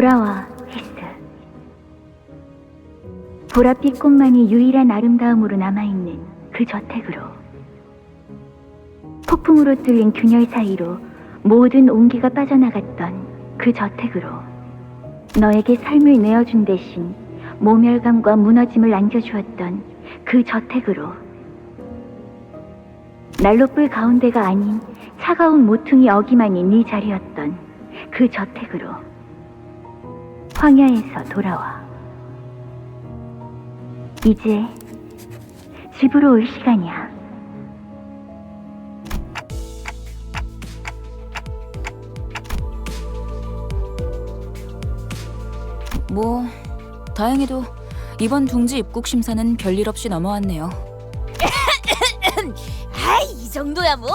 돌아와, 히스. 보랏빛 꽃만이 유일한 아름다움으로 남아있는 그 저택으로. 폭풍으로 뚫린 균열 사이로 모든 온기가 빠져나갔던 그 저택으로. 너에게 삶을 내어준 대신 모멸감과 무너짐을 안겨주었던 그 저택으로. 난로불 가운데가 아닌 차가운 모퉁이 어기만이 네 자리였던 그 저택으로. 황야에서 돌아와. 이제 집으로 올 시간이야. 뭐 다행히도 이번 둥지 입국 심사는 별일 없이 넘어왔네요. 아이, 이 정도야 뭐.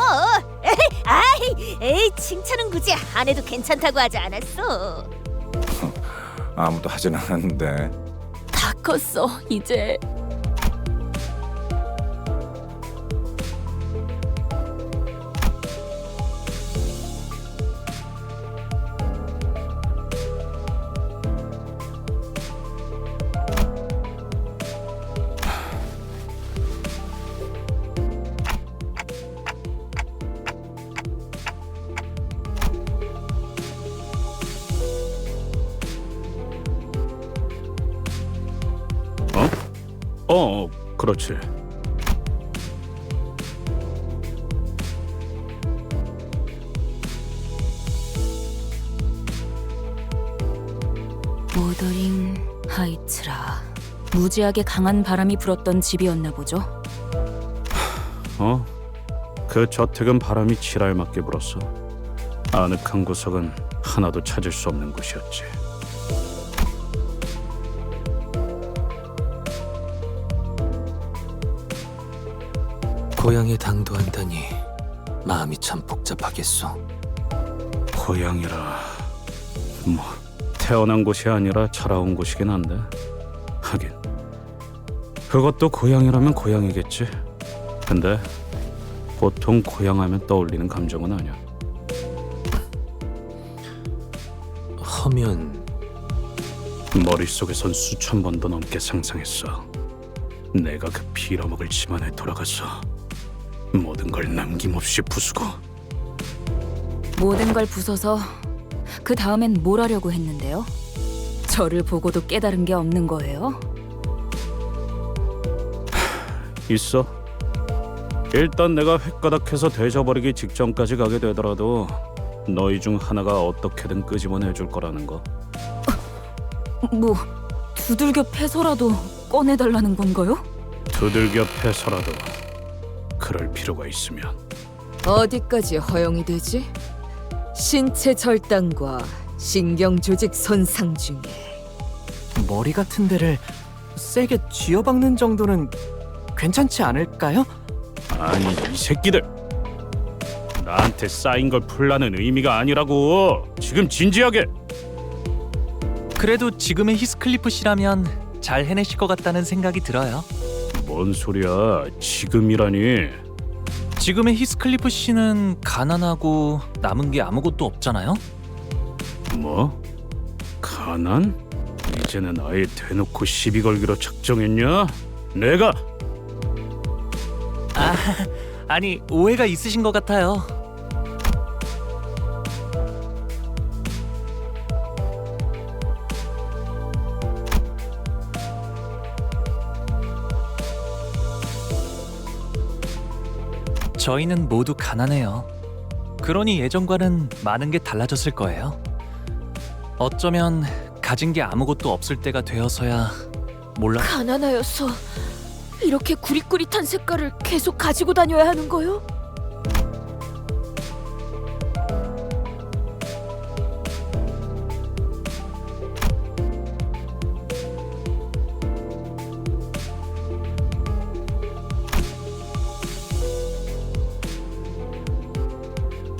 에이, 칭찬은 굳이 안 해도 괜찮다고 하지 않았어. 아무도 하진 않았는데. 다 컸어 이제. 그렇지. 모더링 하이츠라. 무지하게 강한 바람이 불었던 집이었나 보죠. 그 저택은 바람이 지랄맞게 불었어. 아늑한 구석은 하나도 찾을 수 없는 곳이었지. 고향에 당도한다니 마음이 참 복잡하겠소. 고향이라 뭐 태어난 곳이 아니라 자라온 곳이긴 한데, 하긴 그것도 고향이라면 고향이겠지. 근데 보통 고향하면 떠올리는 감정은 아니야. 허면 머릿속에선 수천 번도 넘게 상상했어. 내가 그 빌어먹을 집안에 돌아가서 모든 걸 남김없이 부수고. 모든 걸 부숴서 그 다음엔 뭘 하려고 했는데요? 저를 보고도 깨달은 게 없는 거예요? 있어. 일단 내가 획가닥해서 되져버리기 직전까지 가게 되더라도 너희 중 하나가 어떻게든 끄집어내줄 거라는 거. 뭐 두들겨 패서라도 꺼내달라는 건가요? 두들겨 패서라도 그럴 필요가 있으면. 어디까지 허용이 되지? 신체 절단과 신경 조직 손상 중에 머리 같은 데를 세게 쥐어박는 정도는 괜찮지 않을까요? 아니 이 새끼들, 나한테 쌓인 걸 풀라는 의미가 아니라고. 지금 진지하게. 그래도 지금의 히스클리프 씨라면 잘 해내실 것 같다는 생각이 들어요. 뭔 소리야, 지금이라니. 지금의 히스클리프 씨는 가난하고 남은 게 아무것도 없잖아요. 뭐? 가난? 이제는 아예 대놓고 시비 걸기로 작정했냐? 내가? 아니, 오해가 있으신 것 같아요. 저희는 모두 가난해요. 그러니 예전과는 많은 게 달라졌을 거예요. 어쩌면 가진 게 아무것도 없을 때가 되어서야 몰라. 가난하여서 이렇게 구릿구릿한 색깔을 계속 가지고 다녀야 하는 거요?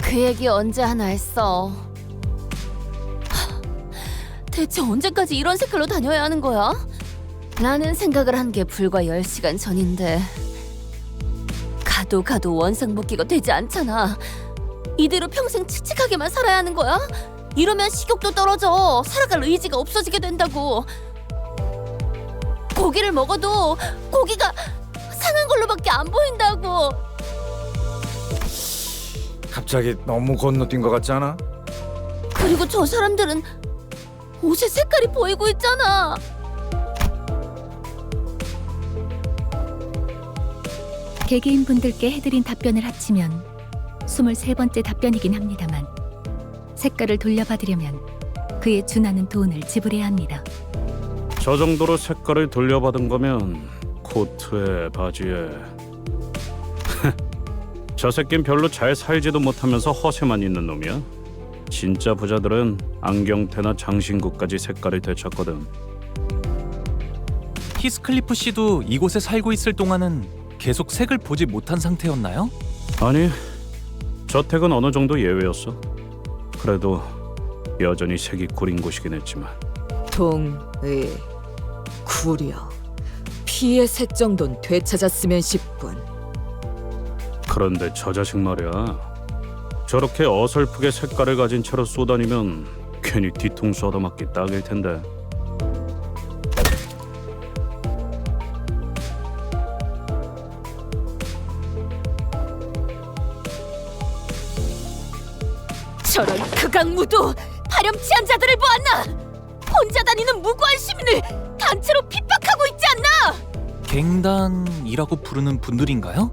그 얘기 언제 하나 했어. 대체 언제까지 이런 색깔로 다녀야 하는 거야? 라는 생각을 한 게 불과 10시간 전인데 가도 원상복귀가 되지 않잖아. 이대로 평생 칙칙하게만 살아야 하는 거야? 이러면 식욕도 떨어져. 살아갈 의지가 없어지게 된다고. 고기를 먹어도 고기가 상한 걸로밖에 안 보인다고. 갑자기 너무 건너뛴 것 같지 않아? 그리고 저 사람들은 옷의 색깔이 보이고 있잖아. 개개인분들께 해드린 답변을 합치면 23번째 답변이긴 합니다만 색깔을 돌려받으려면 그에 준하는 돈을 지불해야 합니다. 저 정도로 색깔을 돌려받은 거면 코트에 바지에 저 새낀 별로 잘 살지도 못하면서 허세만 있는 놈이야. 진짜 부자들은 안경테나 장신구까지 색깔을 되찾거든. 히스클리프 씨도 이곳에 살고 있을 동안은 계속 색을 보지 못한 상태였나요? 아니, 저택은 어느 정도 예외였어. 그래도 여전히 색이 구린 곳이긴 했지만. 동의 구려 피의 색 정도는 되찾았으면 싶군. 그런데 저 자식 말이야. 저렇게 어설프게 색깔을 가진 채로 쏘다니면 괜히 뒤통수 얻어맞기 딱일 텐데. 저런 극악무도 파렴치한 자들을 보았나? 혼자 다니는 무고한 시민을 단체로 핍박하고 있지 않나? 갱단이라고 부르는 분들인가요?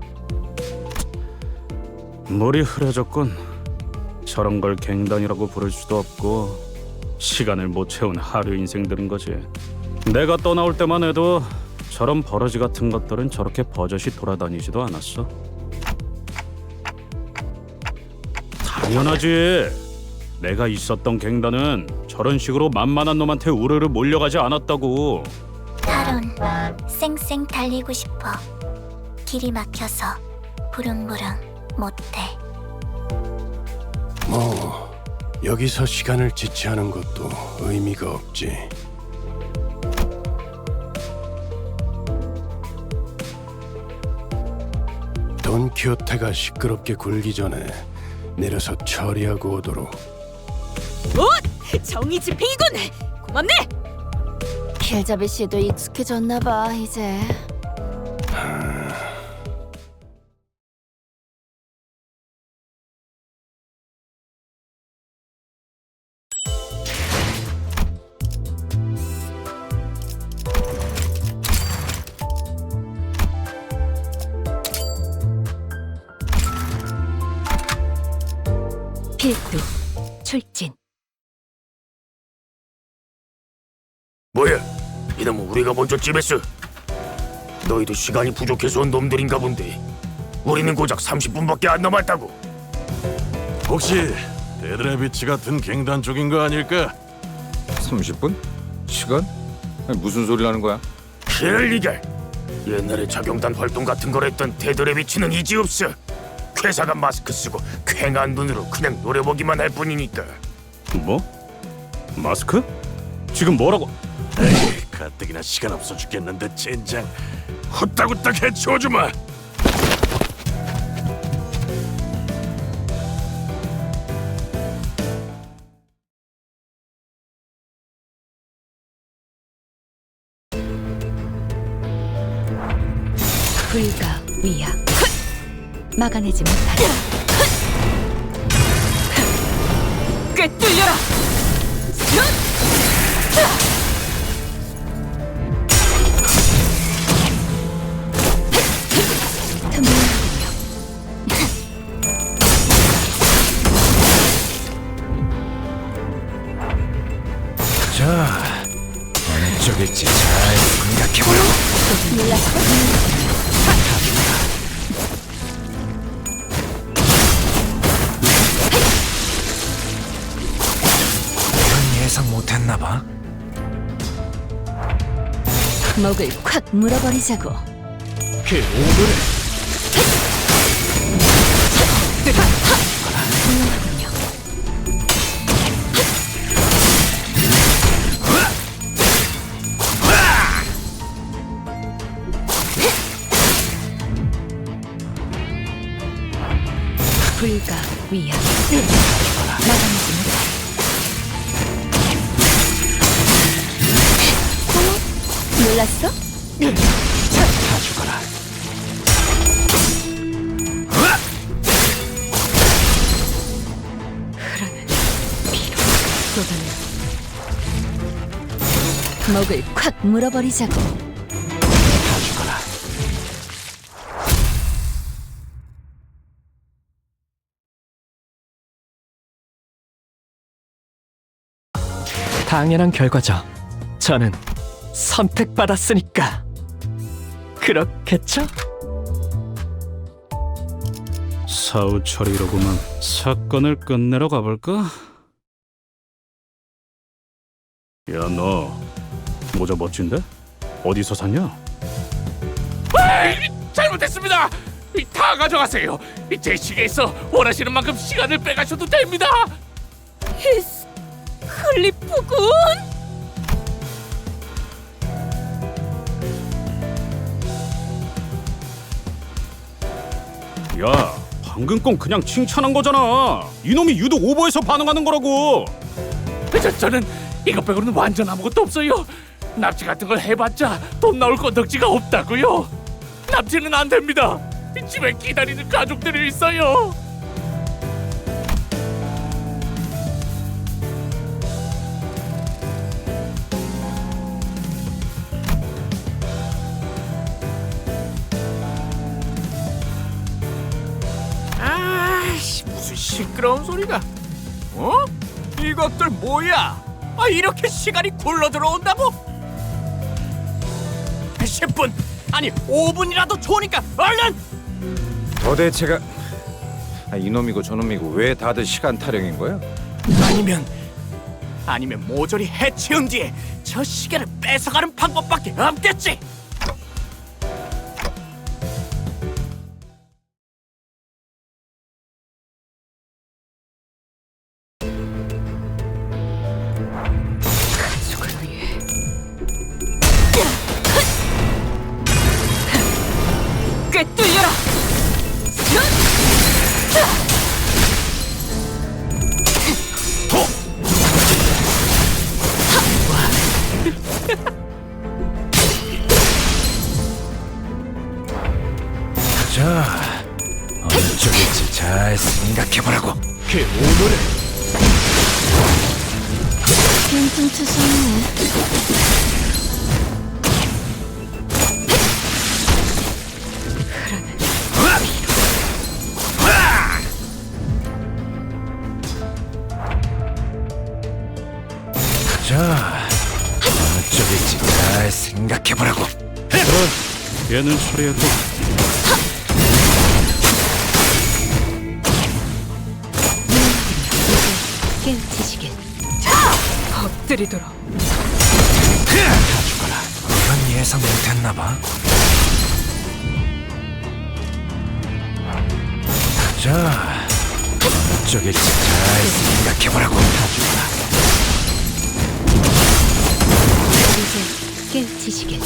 물이 흐려졌군. 저런 걸 갱단이라고 부를 수도 없고 시간을 못 채운 하류 인생들인 거지. 내가 떠나올 때만 해도 저런 버러지 같은 것들은 저렇게 버젓이 돌아다니지도 않았어. 당연하지. 내가 있었던 갱단은 저런 식으로 만만한 놈한테 우르르 몰려가지 않았다고. 타론, 쌩쌩 달리고 싶어. 길이 막혀서 부릉부릉 못해. 뭐 여기서 시간을 지체하는 것도 의미가 없지. 돈키호테가 시끄럽게 굴기 전에 내려서 처리하고 오도록. 정의 집행이군. 고맙네. 킬자베 씨도 익숙해졌나 봐 이제. 필두 출진. 뭐야? 이놈은 우리가 먼저 찜했어. 너희도 시간이 부족해서 온 놈들인가 본데. 우리는 고작 30분밖에 안 남았다고. 혹시 데드레비치 같은 갱단 쪽인 거 아닐까? 30분? 시간? 아니, 무슨 소리 하는 거야? 그럴 리가. 옛날에 자경단 활동 같은 걸 했던 데드레비치는 이제 없어. 회사가 마스크 쓰고 퀭한 눈으로 그냥 노려보기만 할 뿐이니까. 뭐? 마스크? 지금 뭐라고? 에이, 가뜩이나 시간 없어 죽겠는데 젠장. 후딱후딱 해치워주마. 불가 위야. 막아내지 못하리. 꿰뚫려라. 틈을 자, 어느 쪽일지 잘 생각해보라고. 예상 못했나봐. 목을 콱 물어버리자고. 그 오늘의 훌륭하군요. 불가 위야. 막아내지 못하리. 놀랐어? 다 죽어라. 목을 콱 물어버리자고. 다 죽어라. 당연한 결과죠. 저는 선택받았으니까. 그렇겠죠? 사후 처리로구만. 사건을 끝내러 가볼까? 야, 너 모자 멋진데? 어디서 샀냐? 잘못했습니다. 다 가져가세요. 제 시계에서 원하시는 만큼 시간을 빼가셔도 됩니다. 클리프군? 야, 방금 건 그냥 칭찬한 거잖아. 이놈이 유독 오버해서 반응하는 거라고. 저는 이것 빼고는 완전 아무것도 없어요. 납치 같은 걸 해봤자 돈 나올 건덕지가 없다고요. 납치는 안 됩니다. 집에 기다리는 가족들이 있어요. 아이씨, 무슨 시끄러운 소리가? 어? 이것들 뭐야? 이렇게 시간이 굴러 들어온다고? 10분 아니 5분이라도 좋으니까 얼른! 도대체가 이놈이고 저놈이고 왜 다들 시간 타령인 거야? 아니면 모조리 해치운 뒤에 저 시계를 뺏어가는 방법밖에 없겠지. 꿰뚫려라! 자, 어느 쪽일지 잘 생각해보라고. 그 오늘은 빈틈 투성이네. 자, 어느 쪽일지 잘 생각해보라고. 얘는 처리해도. 깨우치시길. 엎드리도록. 다 죽어라. 이건 예상 못했나봐. 자, 어느 쪽일지 잘 생각해보라고. 다 죽어라. 이제 깨우치시길.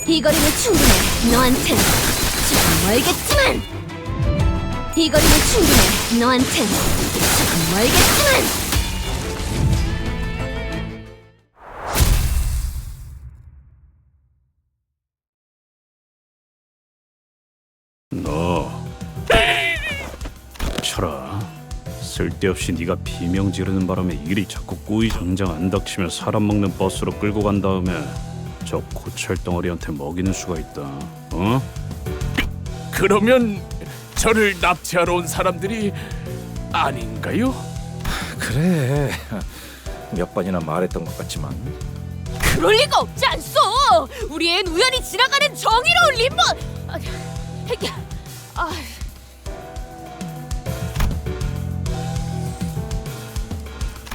이 거리는 충분해. 너한텐 조금 멀겠지만. 이 거리는 충분해. 너한텐 조금 멀겠지만. 너 닥쳐라. 쓸데없이 네가 비명 지르는 바람에 일이 자꾸 꾸이 당장 안 닥치면 사람 먹는 버스로 끌고 간 다음에 저 고철 덩어리한테 먹이는 수가 있다. 어? 그러면 저를 납치하러 온 사람들이 아닌가요? 그래, 몇 번이나 말했던 것 같지만 그럴 리가 없지 않소! 우리 앤 우연히 지나가는 정의로운 림보!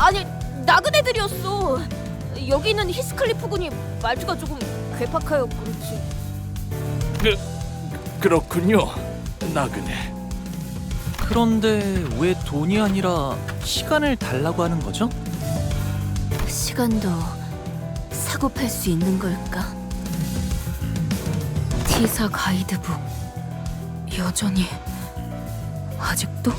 아니, 나그네들이었어. 여기 있는 히스클리프 군이 말투가 조금 괴팍하여 그렇지. 그렇군요, 나그네. 그런데 왜 돈이 아니라 시간을 달라고 하는 거죠? 시간도 사고 팔 수 있는 걸까? T사 가이드북 여전히 아직도?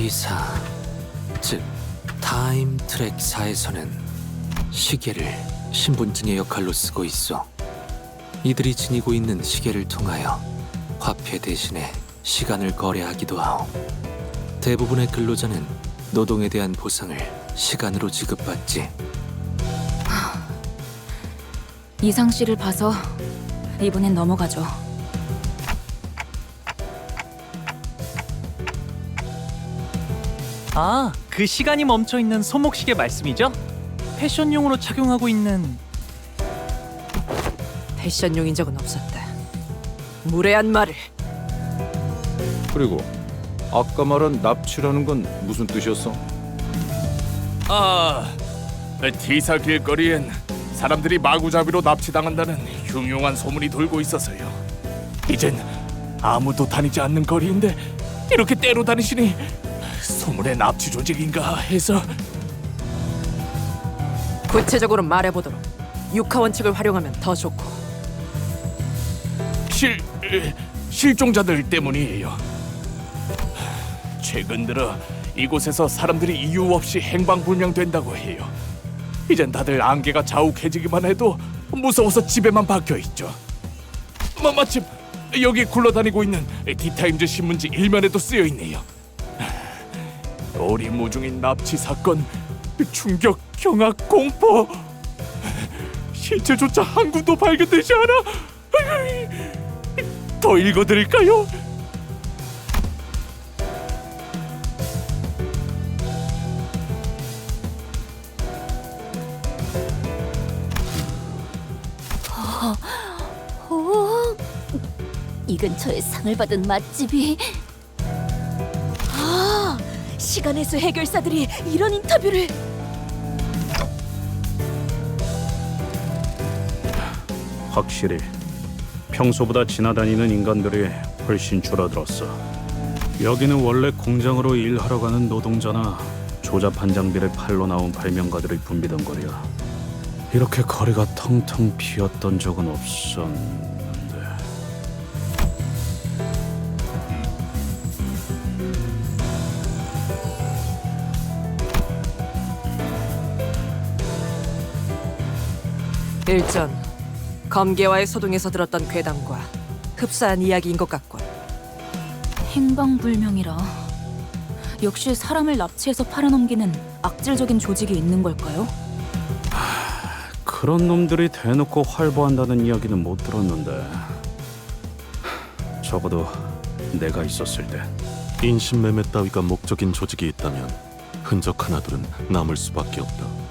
시계의사, 즉 타임 트랙사에서는 시계를 신분증의 역할로 쓰고 있어. 이들이 지니고 있는 시계를 통하여 화폐 대신에 시간을 거래하기도 하오. 대부분의 근로자는 노동에 대한 보상을 시간으로 지급받지. 이상 씨를 봐서 이번엔 넘어가죠. 아, 그 시간이 멈춰 있는 손목시계 말씀이죠? 패션용으로 착용하고 있는. 패션용인 적은 없었다. 무례한 말을. 그리고 아까 말한 납치라는 건 무슨 뜻이었어? T사 길거리엔 사람들이 마구잡이로 납치당한다는 흉흉한 소문이 돌고 있어서요. 이젠 아무도 다니지 않는 거리인데 이렇게 때로 다니시니 소문의 납치 조직인가 해서. 구체적으로 말해보도록. 육하 원칙을 활용하면 더 좋고. 실종자들 때문이에요. 최근 들어 이곳에서 사람들이 이유 없이 행방불명된다고 해요. 이젠 다들 안개가 자욱해지기만 해도 무서워서 집에만 박혀 있죠. 마침 여기 굴러다니고 있는 디타임즈 신문지 일면에도 쓰여 있네요. 오리무중인 납치 사건, 충격, 경악, 공포. 실체조차 한 군도 발견되지 않아. 더 읽어드릴까요? 이 근처에 상을 받은 맛집이. 시간의 수 해결사들이 이런 인터뷰를. 확실히 평소보다 지나다니는 인간들이 훨씬 줄어들었어. 여기는 원래 공장으로 일하러 가는 노동자나 조잡한 장비를 팔러 나온 발명가들이 붐비던 거리야. 이렇게 거리가 텅텅 비었던 적은 없었는데. 일전 검계와의 소동에서 들었던 괴담과 흡사한 이야기인 것 같군. 행방불명이라. 역시 사람을 납치해서 팔아넘기는 악질적인 조직이 있는 걸까요? 그런 놈들이 대놓고 활보한다는 이야기는 못 들었는데, 적어도 내가 있었을 때. 인신매매 따위가 목적인 조직이 있다면 흔적 하나둘은 남을 수밖에 없다.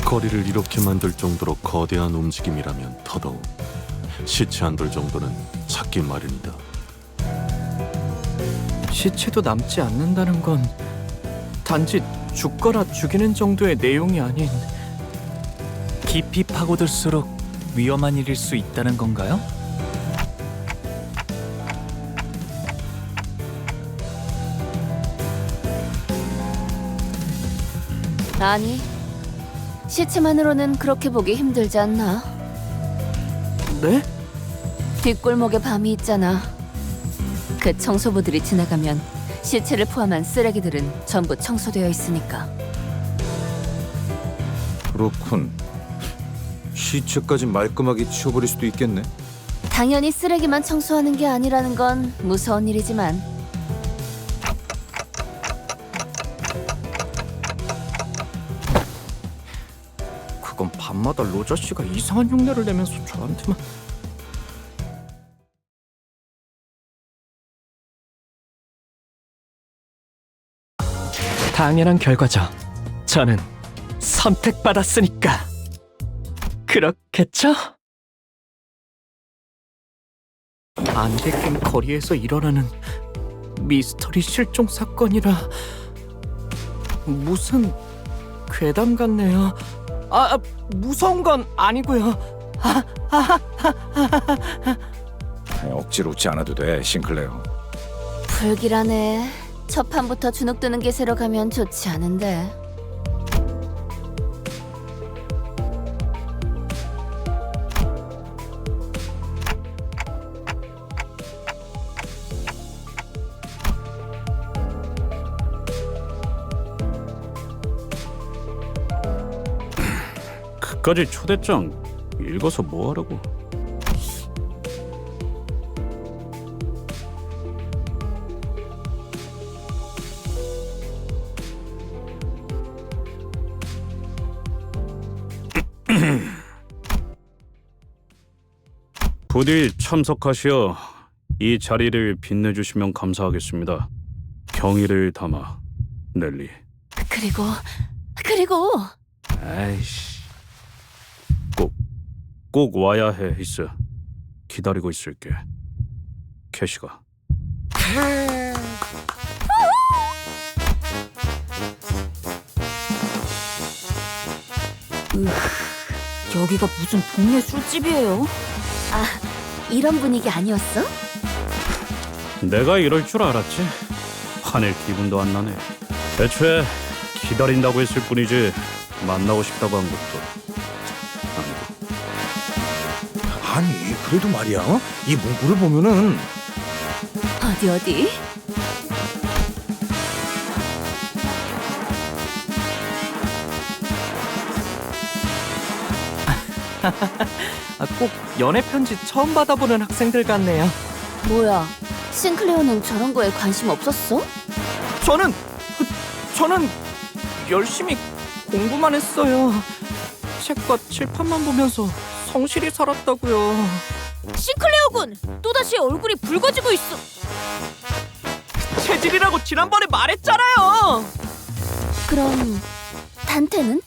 거리를 이렇게 만들 정도로 거대한 움직임이라면 더더욱 시체 한 돌 정도는 찾기 마련이다. 시체도 남지 않는다는 건 단지 죽거나 죽이는 정도의 내용이 아닌 깊이 파고들수록 위험한 일일 수 있다는 건가요? 아니, 시체만으로는 그렇게 보기 힘들지 않나? 네? 뒷골목에 밤이 있잖아. 그 청소부들이 지나가면 시체를 포함한 쓰레기들은 전부 청소되어 있으니까. 그렇군. 시체까지 말끔하게 치워버릴 수도 있겠네. 당연히 쓰레기만 청소하는 게 아니라는 건 무서운 일이지만 그건 밤마다 로저 씨가 이상한 흉내를 내면서 저한테만. 당연한 결과죠. 저는 선택받았으니까. 그렇겠죠? 안개낀 거리에서 일어나는 미스터리 실종 사건이라 무슨 괴담 같네요. 무서운 건 아니고요. 억지로 웃지 않아도 돼, 싱클레어. 불길하네. 첫 판부터 주눅 드는 기세로 가면 좋지 않은데. 그까지 초대장 읽어서 뭐 하라고? 부디 참석하시어 이 자리를 빛내주시면 감사하겠습니다. 경의를 담아, 넬리. 그리고 아이씨, 꼭 와야 해, 히스. 기다리고 있을게. 캐시가. 여기가 무슨 동네 술집이에요? 아, 이런 분위기 아니었어? 내가 이럴 줄 알았지. 화낼 기분도 안 나네. 애초에 기다린다고 했을 뿐이지 만나고 싶다고 한 것도 아니고. 아니 그래도 말이야, 이 문구를 보면은 어디? 꼭 연애 편지 처음 받아보는 학생들 같네요. 뭐야, 싱클레어는 저런 거에 관심 없었어? 저는 열심히 공부만 했어요. 책과 칠판만 보면서 성실히 살았다고요. 싱클레어군, 또다시 얼굴이 붉어지고 있어. 체질이라고 지난번에 말했잖아요. 그럼 단테는?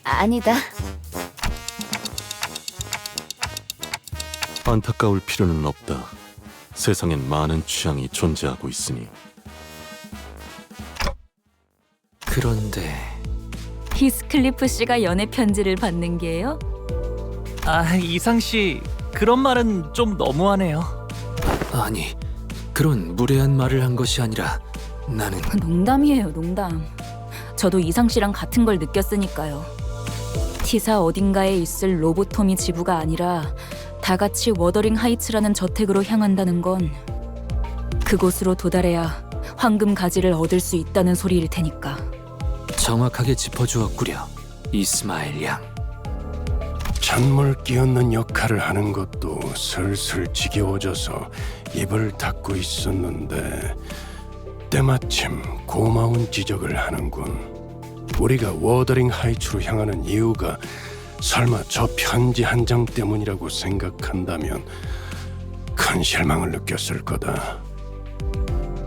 아니다. 안타까울 필요는 없다. 세상엔 많은 취향이 존재하고 있으니. 그런데 히스클리프 씨가 연애 편지를 받는 게요? 이상 씨, 그런 말은 좀 너무하네요. 아니, 그런 무례한 말을 한 것이 아니라 나는 농담이에요, 농담. 저도 이상 씨랑 같은 걸 느꼈으니까요. 티사 어딘가에 있을 로보토미 지부가 아니라 다 같이 워더링 하이츠라는 저택으로 향한다는 건 그곳으로 도달해야 황금 가지를 얻을 수 있다는 소리일 테니까. 정확하게 짚어주었구려, 이스마일 양. 찬물 끼얹는 역할을 하는 것도 슬슬 지겨워져서 입을 닫고 있었는데 때마침 고마운 지적을 하는군. 우리가 워더링 하이츠로 향하는 이유가 설마 저 편지 한 장 때문이라고 생각한다면 큰 실망을 느꼈을 거다.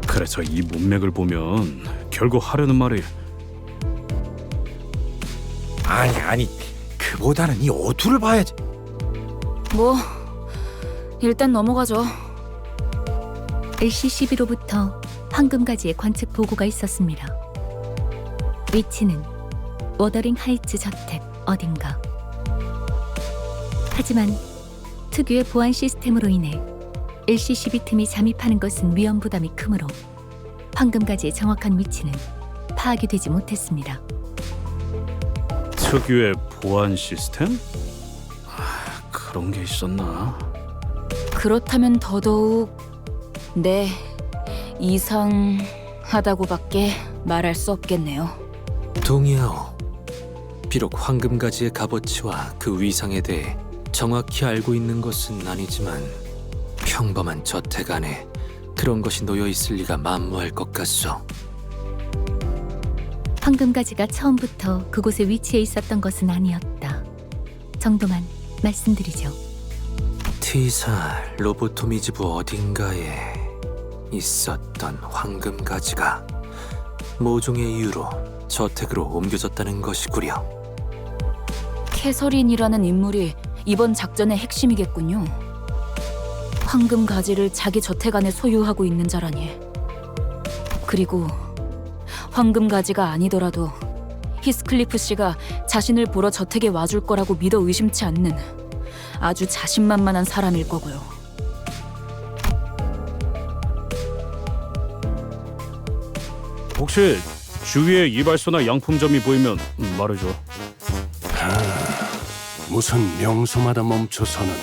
그래서 이 문맥을 보면 결국 하려는 말이 아니 그보다는 이 어투를 봐야지. 뭐 일단 넘어가죠. LCCB로부터 황금가지의 관측 보고가 있었습니다. 위치는 워더링 하이츠 저택 어딘가. 하지만 특유의 보안 시스템으로 인해 LCCB 틈이 잠입하는 것은 위험 부담이 크므로 황금가지의 정확한 위치는 파악이 되지 못했습니다. 특유의 보안 시스템? 그런 게 있었나? 그렇다면 더더욱 네, 이상하다고밖에 말할 수 없겠네요. 동의하오. 비록 황금가지의 값어치와 그 위상에 대해 정확히 알고 있는 것은 아니지만 평범한 저택 안에 그런 것이 놓여 있을 리가 만무할 것 같소. 황금가지가 처음부터 그곳에 위치해 있었던 것은 아니었다 정도만 말씀드리죠. 티사 로보토미 지부 어딘가에 있었던 황금가지가 모종의 이유로 저택으로 옮겨졌다는 것이구려. 캐서린이라는 인물이 이번 작전의 핵심이겠군요. 황금 가지를 자기 저택 안에 소유하고 있는 자라니. 그리고 황금 가지가 아니더라도 히스클리프 씨가 자신을 보러 저택에 와줄 거라고 믿어 의심치 않는 아주 자신만만한 사람일 거고요. 혹시 주위에 이발소나 양품점이 보이면 말해줘. 무슨 명소마다 멈춰서는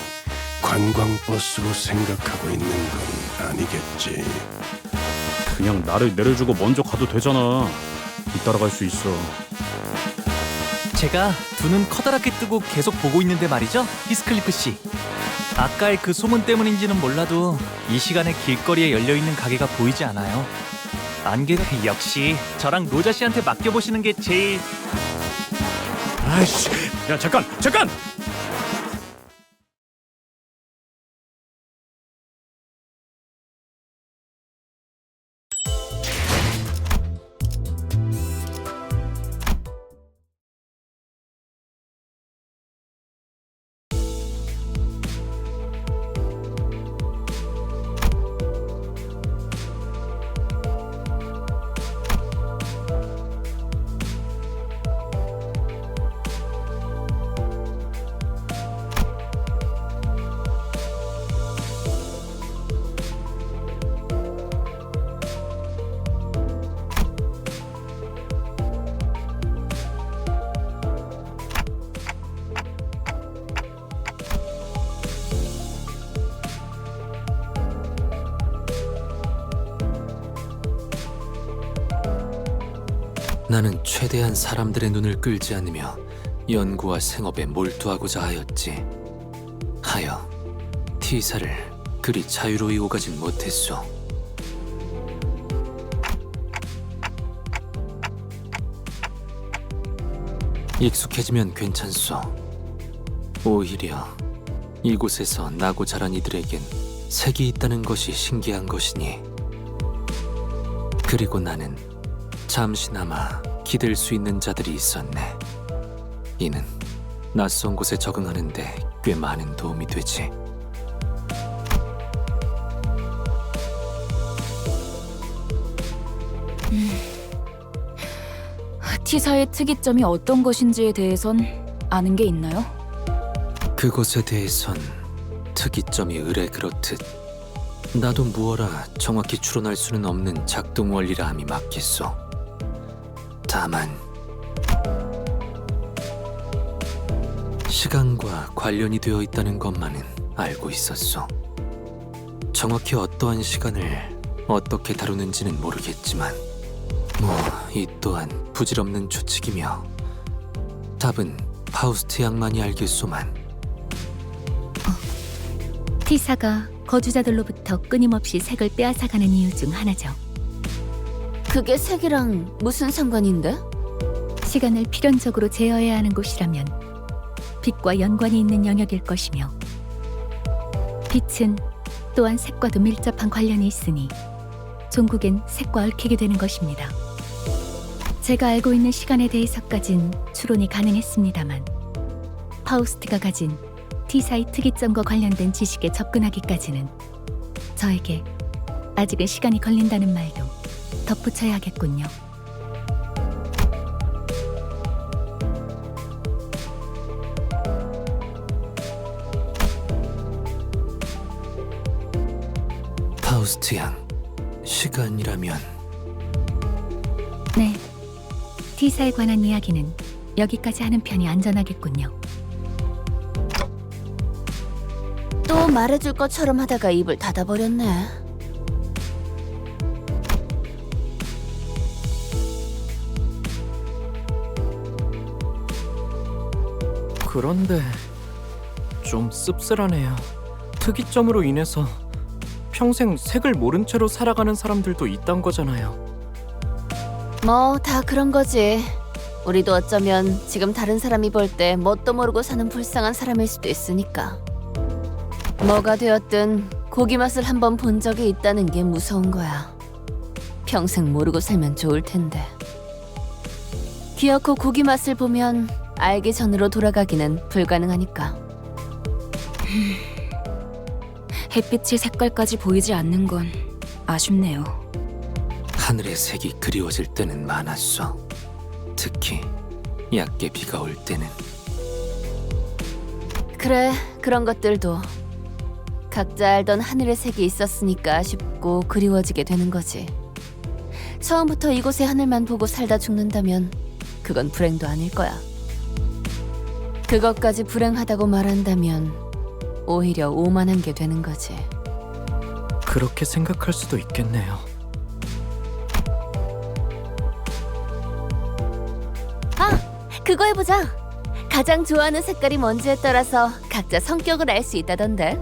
관광버스로 생각하고 있는 건 아니겠지. 그냥 나를 내려주고 먼저 가도 되잖아. 뒤따라갈 수 있어. 제가 두 눈 커다랗게 뜨고 계속 보고 있는데 말이죠, 히스클리프 씨. 아까의 그 소문 때문인지는 몰라도 이 시간에 길거리에 열려있는 가게가 보이지 않아요. 안개 역시 저랑 로자 씨한테 맡겨보시는 게 제일... 아이씨, 야 잠깐! 나는 최대한 사람들의 눈을 끌지 않으며 연구와 생업에 몰두하고자 하였지. 하여 T사를 그리 자유로이 오가진 못했소. 익숙해지면 괜찮소. 오히려 이곳에서 나고 자란 이들에겐 색이 있다는 것이 신기한 것이니. 그리고 나는 잠시나마 기댈 수 있는 자들이 있었네. 이는 낯선 곳에 적응하는데 꽤 많은 도움이 되지. T사의 특이점이 어떤 것인지에 대해선 아는 게 있나요? 그것에 대해선 특이점이 의뢰 그렇듯 나도 무어라 정확히 추론할 수는 없는 작동 원리라 함이 맞겠소. 다만 시간과 관련이 되어 있다는 것만은 알고 있었소. 정확히 어떠한 시간을 어떻게 다루는지는 모르겠지만 이 또한 부질없는 추측이며 답은 파우스트 양만이 알겠소만. T사가 거주자들로부터 끊임없이 색을 빼앗아가는 이유 중 하나죠. 그게 색이랑 무슨 상관인데? 시간을 필연적으로 제어해야 하는 곳이라면 빛과 연관이 있는 영역일 것이며, 빛은 또한 색과도 밀접한 관련이 있으니 종국엔 색과 얽히게 되는 것입니다. 제가 알고 있는 시간에 대해서까진 추론이 가능했습니다만 파우스트가 가진 T사의 특이점과 관련된 지식에 접근하기까지는 저에게 아직은 시간이 걸린다는 말도 덧붙여야겠군요. 파우스트 양, 시간이라면... 네, T사에 관한 이야기는 여기까지 하는 편이 안전하겠군요. 또 말해줄 것처럼 하다가 입을 닫아버렸네. 그런데 좀 씁쓸하네요. 특이점으로 인해서 평생 색을 모른 채로 살아가는 사람들도 있단 거잖아요. 뭐 다 그런 거지. 우리도 어쩌면 지금 다른 사람이 볼 때 뭣도 모르고 사는 불쌍한 사람일 수도 있으니까. 뭐가 되었든 고기 맛을 한번 본 적이 있다는 게 무서운 거야. 평생 모르고 살면 좋을 텐데. 기어코 고기 맛을 보면 알기 전으로 돌아가기는 불가능하니까. 햇빛의 색깔까지 보이지 않는 건 아쉽네요. 하늘의 색이 그리워질 때는 많았어. 특히 얕게 비가 올 때는. 그래, 그런 것들도 각자 알던 하늘의 색이 있었으니까 아쉽고 그리워지게 되는 거지. 처음부터 이곳의 하늘만 보고 살다 죽는다면 그건 불행도 아닐 거야. 그것까지 불행하다고 말한다면 오히려 오만한 게 되는 거지. 그렇게 생각할 수도 있겠네요. 그거 해보자. 가장 좋아하는 색깔이 뭔지에 따라서 각자 성격을 알 수 있다던데.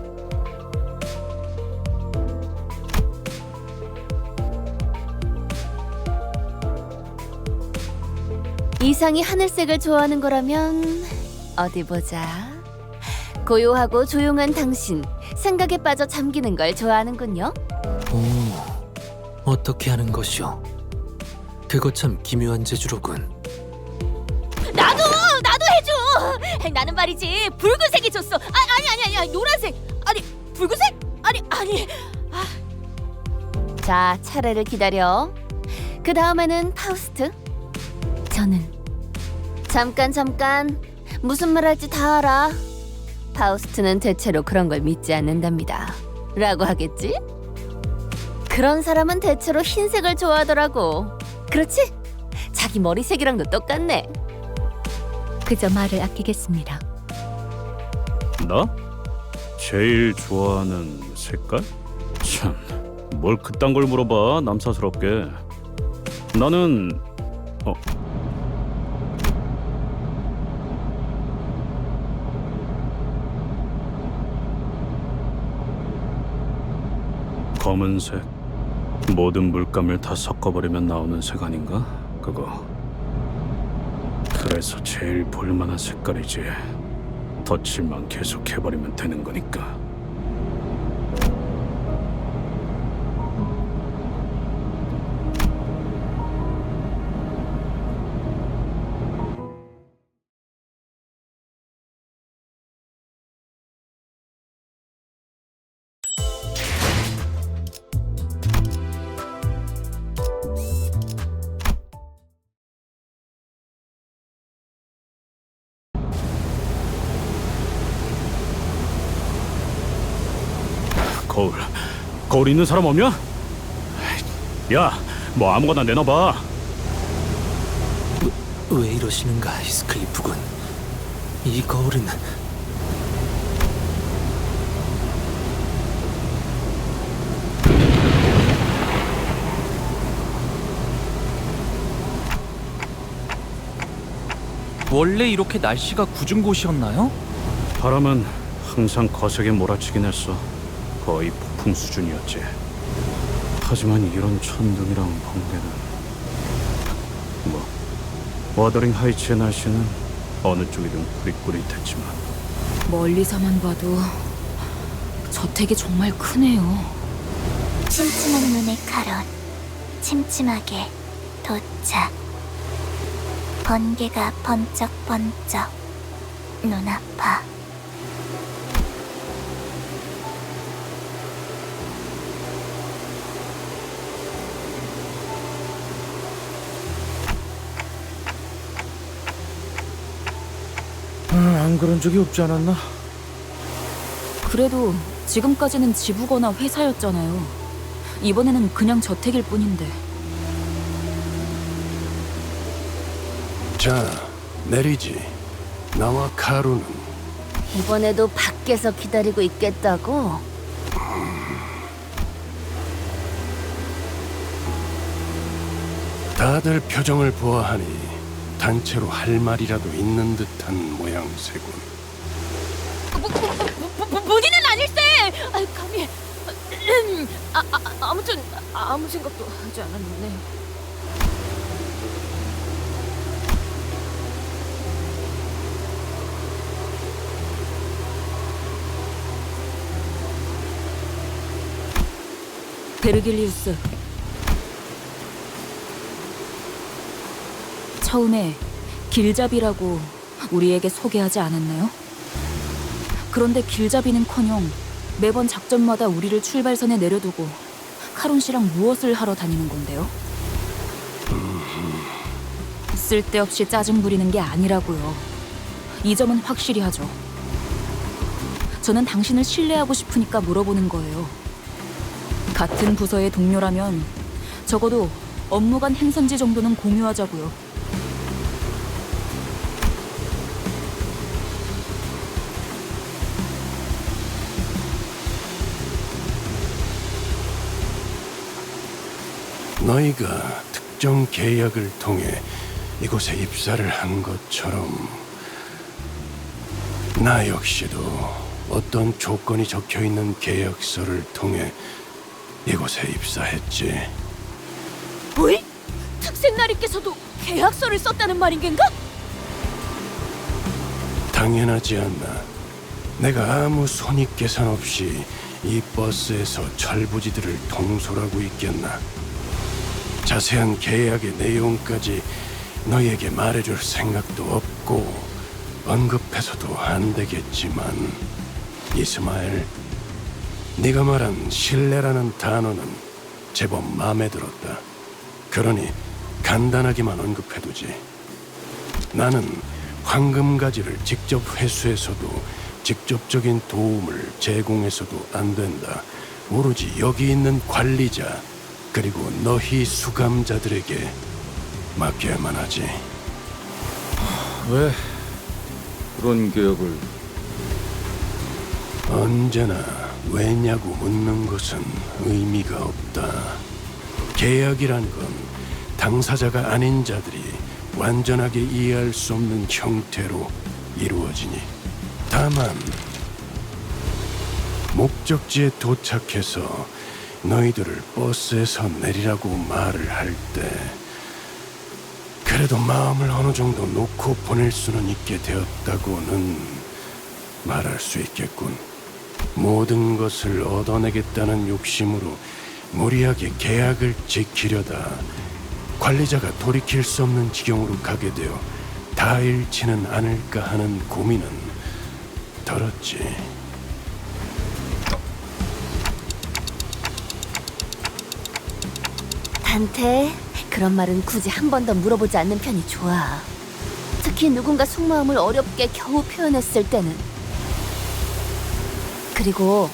이상이 하늘색을 좋아하는 거라면 어디 보자. 고요하고 조용한 당신, 생각에 빠져 잠기는 걸 좋아하는군요. 오, 어떻게 하는 것이오? 그거 참 기묘한 재주로군. 나도 해줘. 나는 말이지 붉은색이 좋소. 아니 노란색. 아니 붉은색? 아니. 자, 차례를 기다려. 그 다음에는 파우스트. 저는 잠깐. 무슨 말 할지 다 알아. 파우스트는 대체로 그런 걸 믿지 않는답니다. 라고 하겠지? 그런 사람은 대체로 흰색을 좋아하더라고. 그렇지? 자기 머리색이랑도 똑같네. 그저 말을 아끼겠습니다. 나? 제일 좋아하는 색깔? 참, 뭘 그딴 걸 물어봐, 남사스럽게. 나는 검은색. 모든 물감을 다 섞어버리면 나오는 색 아닌가? 그거. 그래서 제일 볼만한 색깔이지. 덧칠만 계속 해버리면 되는 거니까. 거울 있는 사람 없냐? 야, 뭐 아무거나 내놔봐. 왜 이러시는가, 히스클리프군. 이 거울은 원래 이렇게 날씨가 궂은 곳이었나요? 바람은 항상 거세게 몰아치긴 했어. 거의 폭풍 수준이었지. 하지만 이런 천둥이랑 번개는 워더링 하이츠의 날씨는 어느 쪽이든 꾸릿꾸릿했지만 멀리서만 봐도 저택이 정말 크네요. 침침한 눈의 카론, 침침하게 도착. 번개가 번쩍번쩍 눈아파. 안 그런 적이 없지 않았나? 그래도 지금까지는 지부거나 회사였잖아요. 이번에는 그냥 저택일 뿐인데. 자, 내리지. 나와 카루는 이번에도 밖에서 기다리고 있겠다고? 다들 표정을 보아하니 단체로 할 말이라도 있는 듯한 모양새군. 본인은 아닐세. 감히. 아무튼 아무 생각도 하지 않았네. 베르길리우스. 처음에 길잡이라고 우리에게 소개하지 않았나요? 그런데 길잡이는커녕 매번 작전마다 우리를 출발선에 내려두고 카론 씨랑 무엇을 하러 다니는 건데요? 쓸데없이 짜증 부리는 게 아니라고요. 이 점은 확실히 하죠. 저는 당신을 신뢰하고 싶으니까 물어보는 거예요. 같은 부서의 동료라면 적어도 업무 간 행선지 정도는 공유하자고요. 너희가 특정 계약을 통해 이곳에 입사를 한 것처럼 나 역시도 어떤 조건이 적혀있는 계약서를 통해 이곳에 입사했지. 어이? 특생나리께서도 계약서를 썼다는 말인겐가? 당연하지 않나. 내가 아무 손익계산 없이 이 버스에서 철부지들을 통솔하고 있겠나. 자세한 계약의 내용까지 너희에게 말해줄 생각도 없고 언급해서도 안 되겠지만, 이스마엘, 네가 말한 신뢰라는 단어는 제법 마음에 들었다. 그러니 간단하게만 언급해두지. 나는 황금가지를 직접 회수해서도 직접적인 도움을 제공해서도 안 된다. 오로지 여기 있는 관리자 그리고 너희 수감자들에게 맡겨야만 하지. 왜 그런 계약을? 언제나 왜냐고 묻는 것은 의미가 없다. 계약이란 건 당사자가 아닌 자들이 완전하게 이해할 수 없는 형태로 이루어지니, 다만 목적지에 도착해서 너희들을 버스에서 내리라고 말을 할 때 그래도 마음을 어느 정도 놓고 보낼 수는 있게 되었다고는 말할 수 있겠군. 모든 것을 얻어내겠다는 욕심으로 무리하게 계약을 지키려다 관리자가 돌이킬 수 없는 지경으로 가게 되어 다 잃지는 않을까 하는 고민은 덜었지. 단테, 그런 말은 굳이 한 번 더 물어보지 않는 편이 좋아. 특히 누군가 속마음을 어렵게 겨우 표현했을 때는. 그리고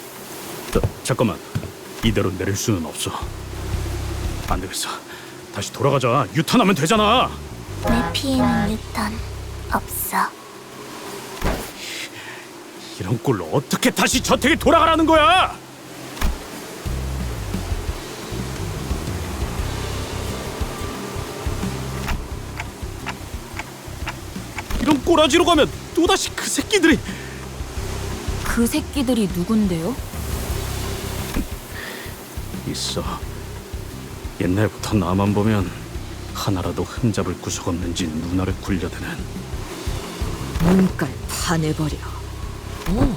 잠깐만, 이대로 내릴 수는 없어. 안 되겠어. 다시 돌아가자. 유턴하면 되잖아. 내 피에는 유턴 없어. 이런 꼴로 어떻게 다시 저택에 돌아가라는 거야? 이런 꼬라지로 가면 또다시 그 새끼들이. 그 새끼들이 누군데요? 있어. 옛날부터 나만 보면 하나라도 흠잡을 구석 없는지 눈알을 굴려대는. 문깔 다 내버려. 오,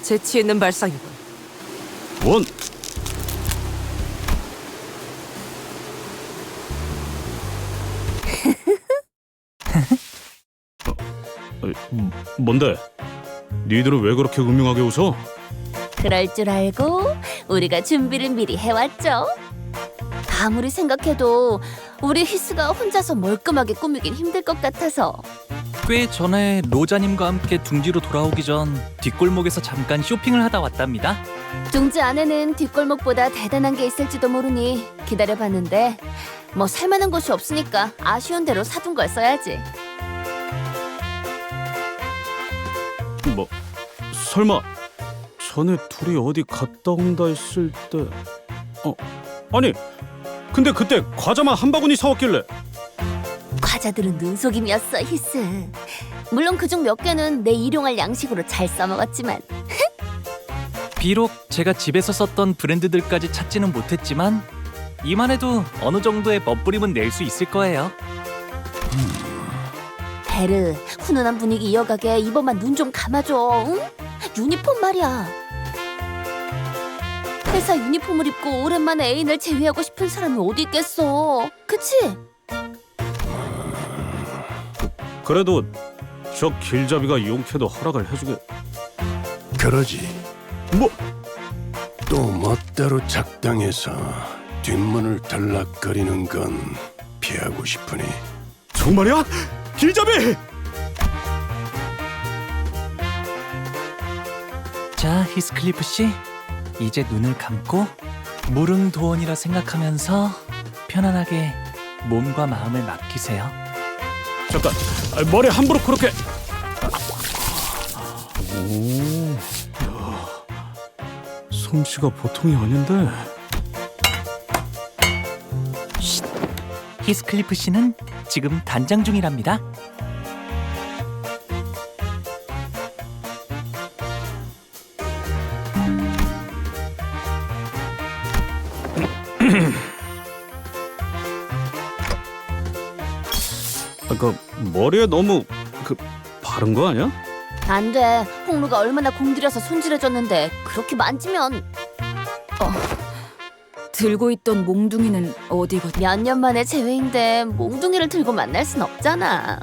재치 있는 발상이군. 원. 뭔데? 니들은 왜 그렇게 음흉하게 웃어? 그럴 줄 알고 우리가 준비를 미리 해왔죠. 아무리 생각해도 우리 히스가 혼자서 멀끔하게 꾸미긴 힘들 것 같아서. 꽤 전에 로자님과 함께 둥지로 돌아오기 전 뒷골목에서 잠깐 쇼핑을 하다 왔답니다. 둥지 안에는 뒷골목보다 대단한 게 있을지도 모르니 기다려봤는데 뭐 살만한 곳이 없으니까 아쉬운 대로 사둔 걸 써야지. 뭐 설마 전에 둘이 어디 갔다 온다 했을 때 아니 근데 그때 과자만 한 바구니 사왔길래. 과자들은 눈속임이었어, 히스. 물론 그중 몇 개는 내 일용할 양식으로 잘 써먹었지만. 비록 제가 집에서 썼던 브랜드들까지 찾지는 못했지만 이만 해도 어느 정도의 멋부림은 낼 수 있을 거예요. 베르, 훈훈한 분위기 이어가게 이번만 눈 좀 감아줘. 응? 유니폼 말이야. 회사 유니폼을 입고 오랜만에 애인을 제외하고 싶은 사람이 어디 있겠어. 그치? 그래도 저 길잡이가 용케도 허락을 해주게. 그러지. 뭐? 또 멋대로 작당해서 뒷문을 들락거리는 건 피하고 싶으니. 정말이야? 길잡이! 자, 히스클리프 씨, 이제 눈을 감고 무릉도원이라 생각하면서 편안하게 몸과 마음을 맡기세요. 잠깐, 머리 함부로 그렇게. 오, 야, 솜씨가 보통이 아닌데. 히스클리프 씨는 지금 단장 중이랍니다. 그 머리에 너무 바른 거 아니야? 안 돼. 홍루가 얼마나 공들여서 손질해줬는데 그렇게 만지면 들고 있던 몽둥이는 어디가? 몇 년 만에 재회인데 몽둥이를 들고 만날 순 없잖아.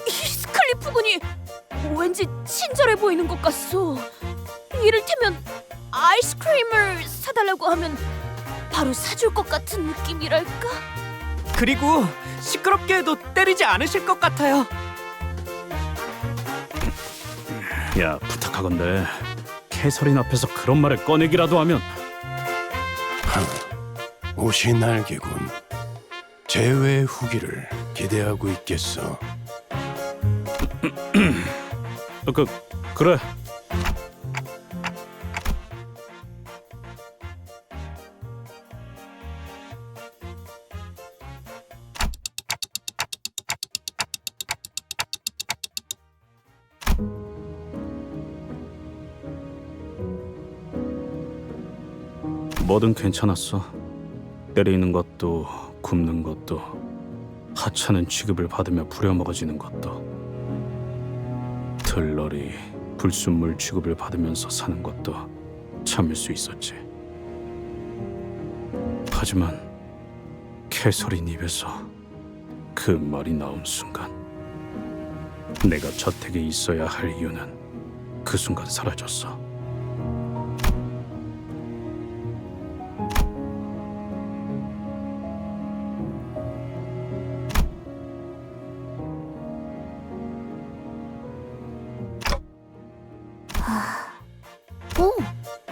히스클리프 군이 왠지 친절해 보이는 것 같소. 이를테면 아이스크림을 사달라고 하면 바로 사줄 것 같은 느낌이랄까? 그리고 시끄럽게 해도 때리지 않으실 것 같아요. 야, 부탁하건대 캐서린 앞에서 그런 말을 꺼내기라도 하면. 옷이 날개군. 재회의 후기를 기대하고 있겠어. 그래. 뭐든 괜찮았어. 때리는 것도 굽는 것도 하찮은 취급을 받으며 부려먹어지는 것도 들러리 불순물 취급을 받으면서 사는 것도 참을 수 있었지. 하지만 캐서린 입에서 그 말이 나온 순간 내가 저택에 있어야 할 이유는 그 순간 사라졌어.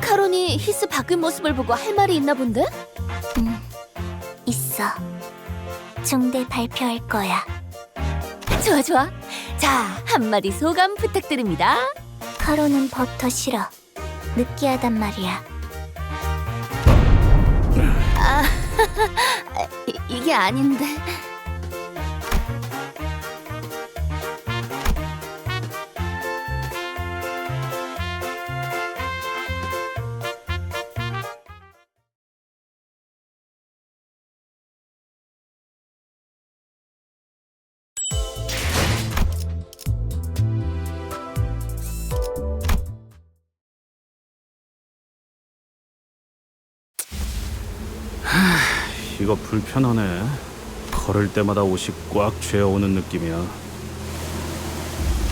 카론이 히스 바뀐 모습을 보고 할 말이 있나 본데? 있어. 중대 발표할 거야. 좋아 좋아. 자, 한마디 소감 부탁드립니다. 카로는 버터 싫어. 느끼하단 말이야. 이게 아닌데. 이거 불편하네. 걸을 때마다 옷이 꽉 죄어오는 느낌이야.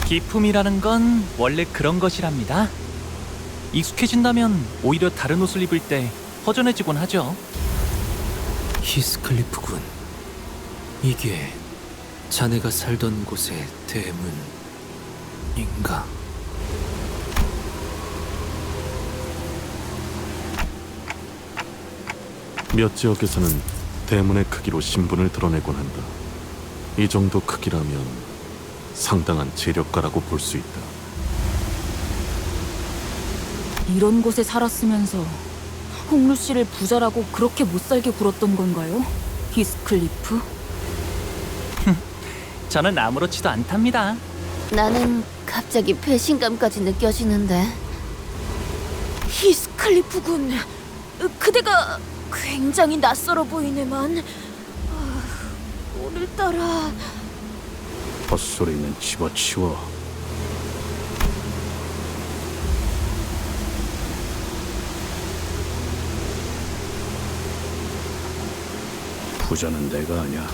기품이라는 건 원래 그런 것이랍니다. 익숙해진다면 오히려 다른 옷을 입을 때 허전해지곤 하죠. 히스클리프군. 이게 자네가 살던 곳의 대문인가? 몇 지역에서는 대문의 크기로 신분을 드러내곤 한다. 이 정도 크기라면 상당한 재력가라고 볼 수 있다. 이런 곳에 살았으면서 홍루 씨를 부자라고 그렇게 못살게 굴었던 건가요? 히스클리프? 저는 아무렇지도 않답니다. 나는 갑자기 배신감까지 느껴지는데. 히스클리프 군, 그대가 굉장히 낯설어 보이네만. 오늘따라 헛소리는 집어치워. 부자는 내가 아니야.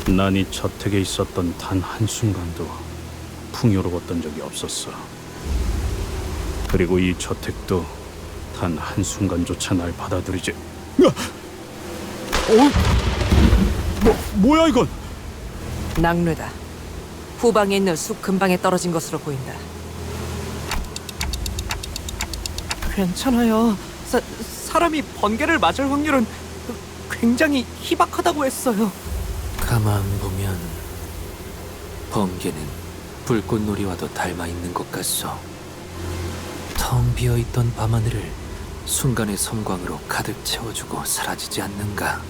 난 이 저택에 있었던 단 한순간도 풍요로웠던 적이 없었어. 그리고 이 저택도 단 한순간조차 날 받아들이지. 뭐야 이건? 낙뢰다. 후방에 있는 숲 근방에 떨어진 것으로 보인다. 괜찮아요. 사람이 번개를 맞을 확률은 굉장히 희박하다고 했어요. 가만 보면 번개는 불꽃놀이와도 닮아 있는 것 같소. 텅 비어 있던 밤하늘을 순간의 섬광으로 가득 채워주고 사라지지 않는가?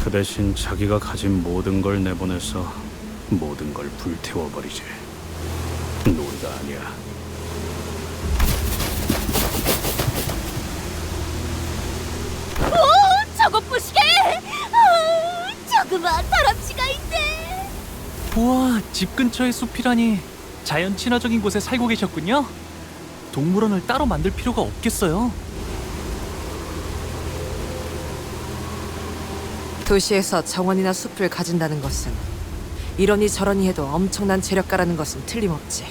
그 대신 자기가 가진 모든 걸 내보내서 모든 걸 불태워버리지. 놀이가 아니야. 오, 저거 보시게! 저그마한 다람쥐가 있네. 우와, 집 근처에 숲이라니 자연 친화적인 곳에 살고 계셨군요. 동물원을 따로 만들 필요가 없겠어요. 도시에서 정원이나 숲을 가진다는 것은 이러니 저러니 해도 엄청난 재력가라는 것은 틀림없지.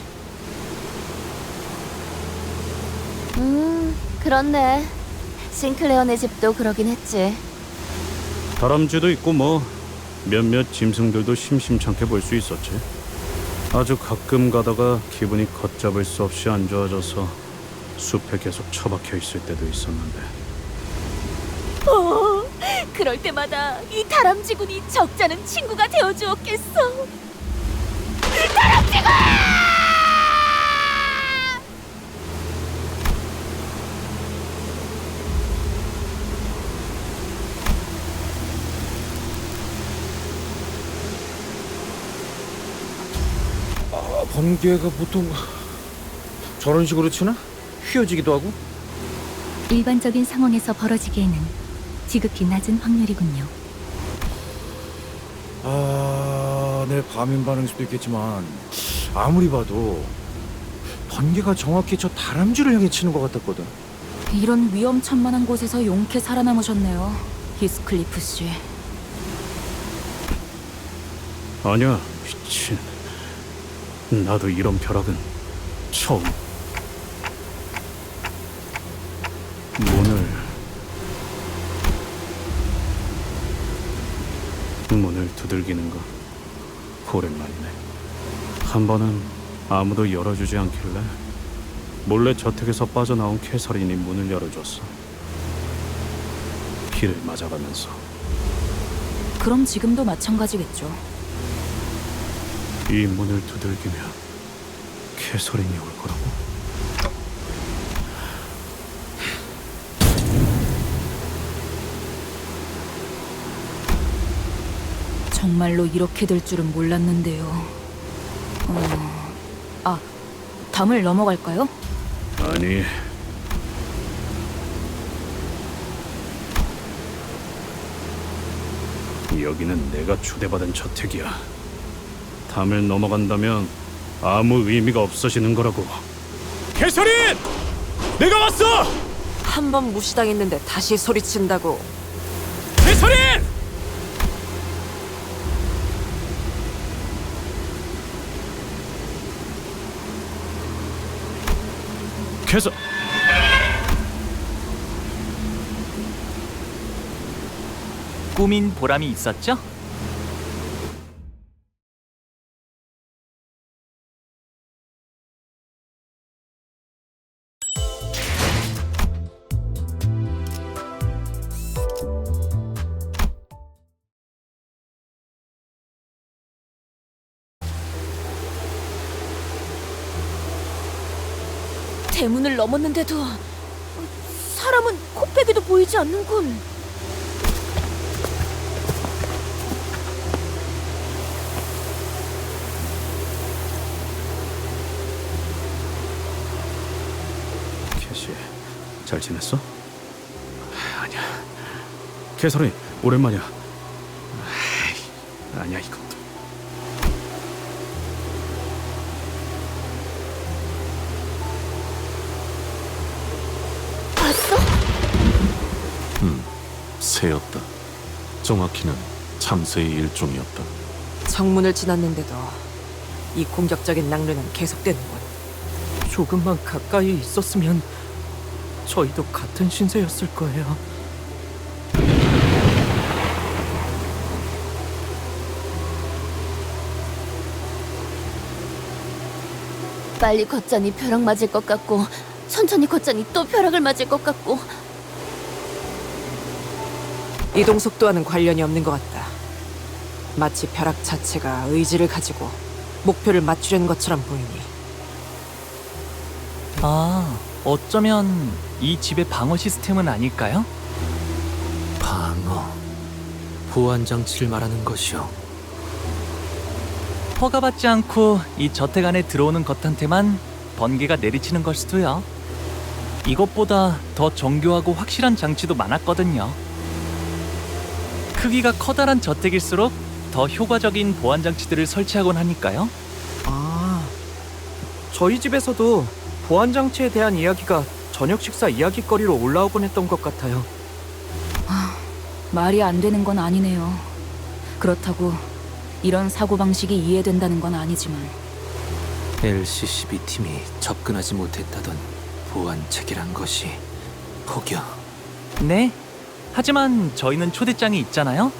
그렇네. 싱클레어네 집도 그러긴 했지. 다람쥐도 있고 뭐 몇몇 짐승들도 심심찮게 볼 수 있었지. 아주 가끔 가다가 기분이 걷잡을 수 없이 안 좋아져서 숲에 계속 처박혀 있을 때도 있었는데. 그럴 때마다 이 다람쥐군이 적잖은 친구가 되어주었겠어. 다람쥐군! 번개가 보통 저런 식으로 치나? 휘어지기도 하고? 일반적인 상황에서 벌어지기에는 지극히 낮은 확률이군요. 내 과민 반응일 수도 있겠지만 아무리 봐도 번개가 정확히 저 다람쥐를 향해 치는 것 같았거든. 이런 위험천만한 곳에서 용케 살아남으셨네요, 히스클리프 씨. 아니야, 미친. 나도 이런 벼락은 처음. 문을 두들기는 거 오랜만이네. 한 번은 아무도 열어주지 않길래 몰래 저택에서 빠져나온 캐서린이 문을 열어줬어. 피를 맞아가면서. 그럼 지금도 마찬가지겠죠. 이 문을 두들기면 캐서린이 올 거라고? 정말로 이렇게 될 줄은 몰랐는데요. 담을 넘어갈까요? 아니. 여기는 내가 초대받은 저택이야. 담을 넘어간다면 아무 의미가 없어지는 거라고. 캐서린! 내가 왔어! 한 번 무시당했는데 다시 소리친다고. 캐서린! 캐서... 꾸민 보람이 있었죠? 대문을 넘었는데도 사람은 코빼기도 보이지 않는군. 캐시, 잘 지냈어? 아니야. 캐서린, 오랜만이야. 아니야, 이것도. 봤어? 새였다. 정확히는 참새의 일종이었다. 정문을 지났는데도 이 공격적인 낙뢰는 계속되는군. 조금만 가까이 있었으면 저희도 같은 신세였을 거예요. 빨리 걷자니 벼락 맞을 것 같고 천천히 걷자니 또 벼락을 맞을 것 같고. 이동 속도와는 관련이 없는 것 같다. 마치 벼락 자체가 의지를 가지고 목표를 맞추려는 것처럼 보이니. 아, 어쩌면 이 집의 방어 시스템은 아닐까요? 방어, 보안 장치를 말하는 것이오. 허가받지 않고 이 저택 안에 들어오는 것한테만 번개가 내리치는 걸 수도요. 이것보다 더 정교하고 확실한 장치도 많았거든요. 크기가 커다란 저택일수록 더 효과적인 보안 장치들을 설치하곤 하니까요. 아, 저희 집에서도 보안 장치에 대한 이야기가 저녁 식사 이야기거리로 올라오곤 했던 것 같아요. 말이 안 되는 건 아니네요. 그렇다고 이런 사고방식이 이해된다는 건 아니지만 LCCB 팀이 접근하지 못했다던 보안 체계란 것이 혹여. 네. 하지만 저희는 초대장이 있잖아요.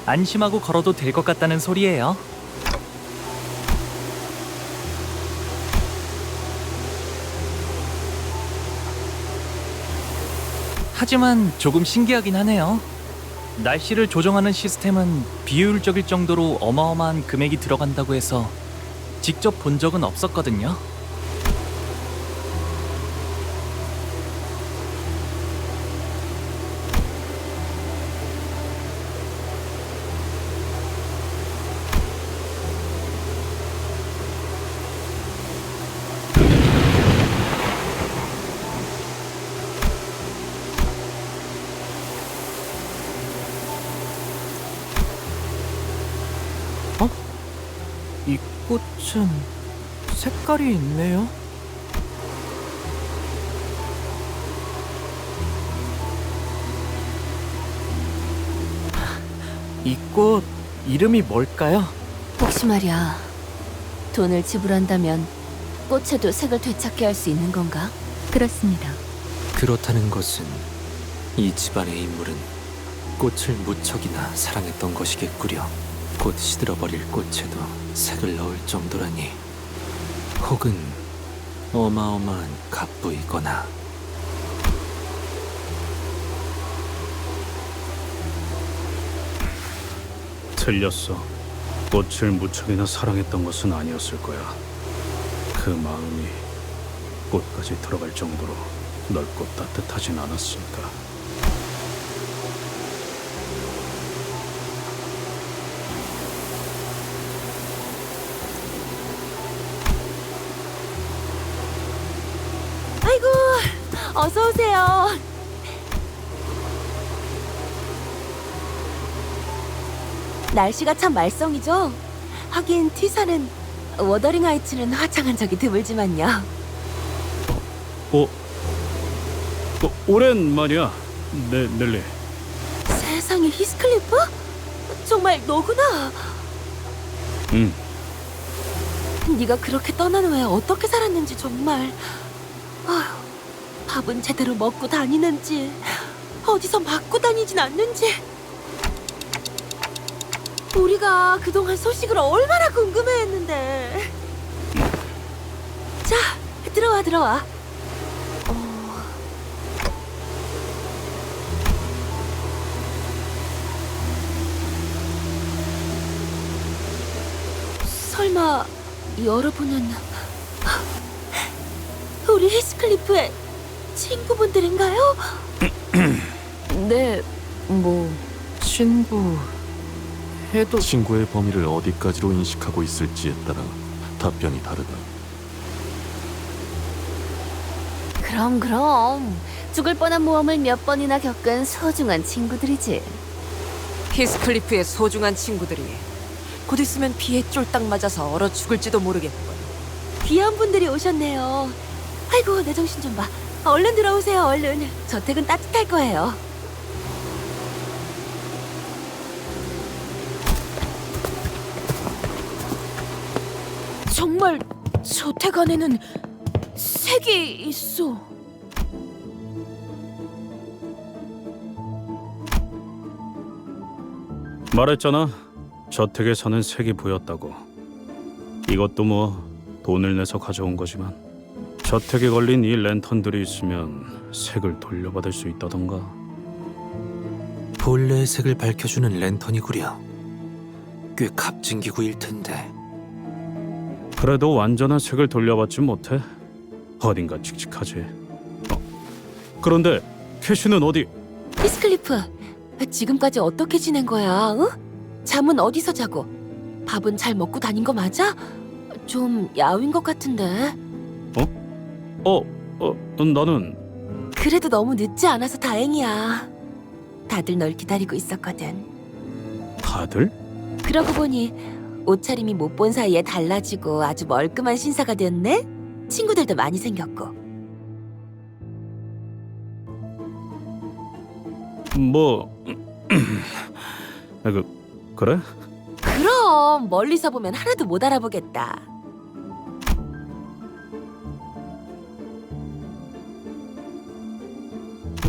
안심하고 걸어도 될 것 같다는 소리예요. 하지만 조금 신기하긴 하네요. 날씨를 조정하는 시스템은 비효율적일 정도로 어마어마한 금액이 들어간다고 해서 직접 본 적은 없었거든요. 이 꽃은 색깔이 있네요. 이 꽃 이름이 뭘까요? 혹시 말이야, 돈을 지불한다면 꽃에도 색을 되찾게 할 수 있는 건가? 그렇습니다. 그렇다는 것은 이 집안의 인물은 꽃을 무척이나 사랑했던 것이겠구려. 곧 시들어버릴 꽃에도 색을 넣을 정도라니. 혹은 어마어마한 갑부이거나. 틀렸어. 꽃을 무척이나 사랑했던 것은 아니었을 거야. 그 마음이 꽃까지 들어갈 정도로 넓고 따뜻하진 않았으니까. 아이고, 어서 오세요. 날씨가 참 말썽이죠. 하긴 티사는 워더링 하이츠는 화창한 적이 드물지만요. 오랜만이야, 넬리. 세상에, 히스클리프? 정말 너구나. 네가 그렇게 떠난 후에 어떻게 살았는지 정말. 아휴, 밥은 제대로 먹고 다니는지 어디서 맞고 다니진 않는지. 우리가 그동안 소식을 얼마나 궁금해했는데. 자, 들어와. 설마 여러분은 우리 히스클리프의 친구분들인가요? 네, 친구 해도 친구의 범위를 어디까지로 인식하고 있을지에 따라 답변이 다르다. 그럼 죽을 뻔한 모험을 몇 번이나 겪은 소중한 친구들이지. 히스클리프의 소중한 친구들이 곧 있으면 비에 쫄딱 맞아서 얼어 죽을지도 모르겠군. 귀한 분들이 오셨네요. 아이고, 내 정신 좀 봐. 얼른 들어오세요, 얼른. 저택은 따뜻할 거예요. 정말 저택 안에는 색이 있어. 말했잖아. 저택에서는 색이 보였다고. 이것도 뭐 돈을 내서 가져온 거지만 저택에 걸린 이 랜턴들이 있으면 색을 돌려받을 수 있다던가. 본래의 색을 밝혀주는 랜턴이구려. 꽤 값진 기구일 텐데. 그래도 완전한 색을 돌려받지 못해. 어딘가 칙칙하지. 그런데 캐시는 어디? 히스클리프, 지금까지 어떻게 지낸 거야? 응? 잠은 어디서 자고? 밥은 잘 먹고 다닌 거 맞아? 좀 야윈 것 같은데. 나는 그래도 너무 늦지 않아서 다행이야. 다들 널 기다리고 있었거든. 다들? 그러고 보니 옷차림이 못 본 사이에 달라지고 아주 멀끔한 신사가 됐네? 친구들도 많이 생겼고. 뭐... 그래? 그럼 멀리서 보면 하나도 못 알아보겠다.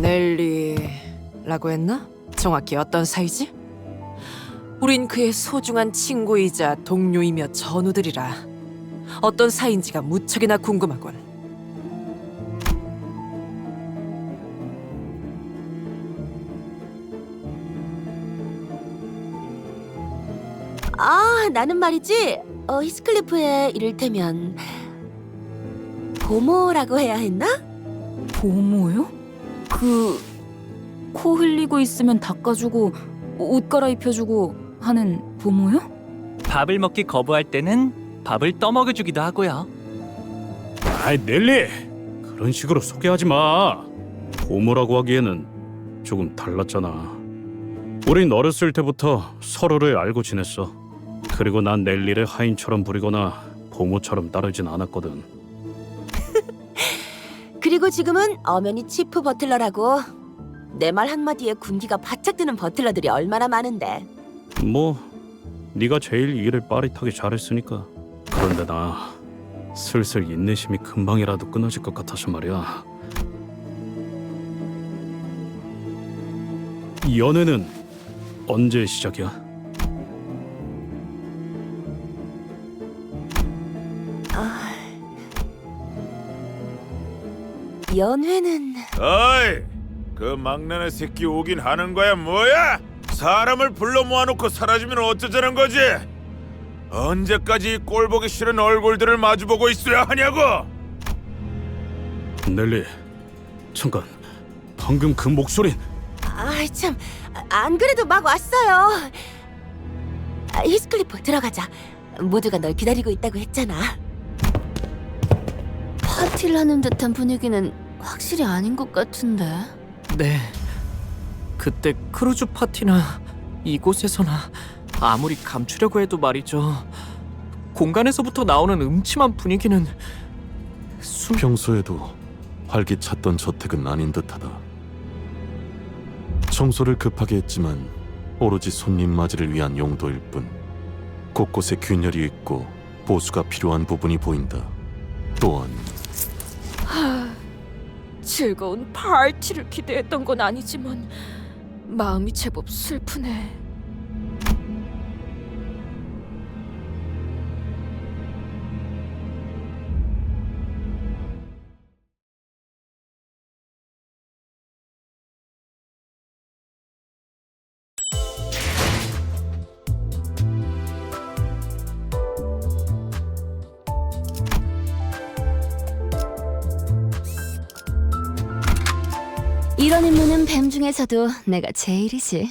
넬리라고 했나? 정확히 어떤 사이지? 우린 그의 소중한 친구이자 동료이며 전우들이라 어떤 사이인지가 무척이나 궁금하군. 아, 나는 말이지. 히스클리프의 이를테면 보모라고 해야 했나? 보모요? 코 흘리고 있으면 닦아주고 옷 갈아입혀주고 하는 보모요? 밥을 먹기 거부할 때는 밥을 떠먹여주기도 하고요. 아이 넬리! 그런 식으로 소개하지 마. 보모라고 하기에는 조금 달랐잖아. 우린 어렸을 때부터 서로를 알고 지냈어. 그리고 난 넬리를 하인처럼 부리거나 보모처럼 따르진 않았거든. 그리고 지금은 엄연히 치프 버틀러라고. 내 말 한마디에 군기가 바짝 드는 버틀러들이 얼마나 많은데. 뭐 네가 제일 일을 빠릿하게 잘했으니까. 그런데 나 슬슬 인내심이 금방이라도 끊어질 것 같아서 말이야. 연애는 언제 시작이야? 연회는... 어이, 그 막내네 새끼 오긴 하는 거야 뭐야? 사람을 불러 모아놓고 사라지면 어쩌자는 거지? 언제까지 이 꼴보기 싫은 얼굴들을 마주보고 있어야 하냐고? 넬리, 잠깐. 방금 그 목소린... 아이 참, 안 그래도 막 왔어요. 히스클리프 들어가자. 모두가 널 기다리고 있다고 했잖아. 파티를 하는 듯한 분위기는 확실히 아닌 것 같은데. 네. 그때 크루즈 파티나 이곳에서나 아무리 감추려고 해도 말이죠. 공간에서부터 나오는 음침한 분위기는 평소에도 활기찼던 저택은 아닌 듯하다. 청소를 급하게 했지만 오로지 손님 맞이를 위한 용도일 뿐. 곳곳에 균열이 있고 보수가 필요한 부분이 보인다. 또한 즐거운 파티를 기대했던 건 아니지만 마음이 제법 슬프네. 이런 임무는 뱀 중에서도 내가 제일이지.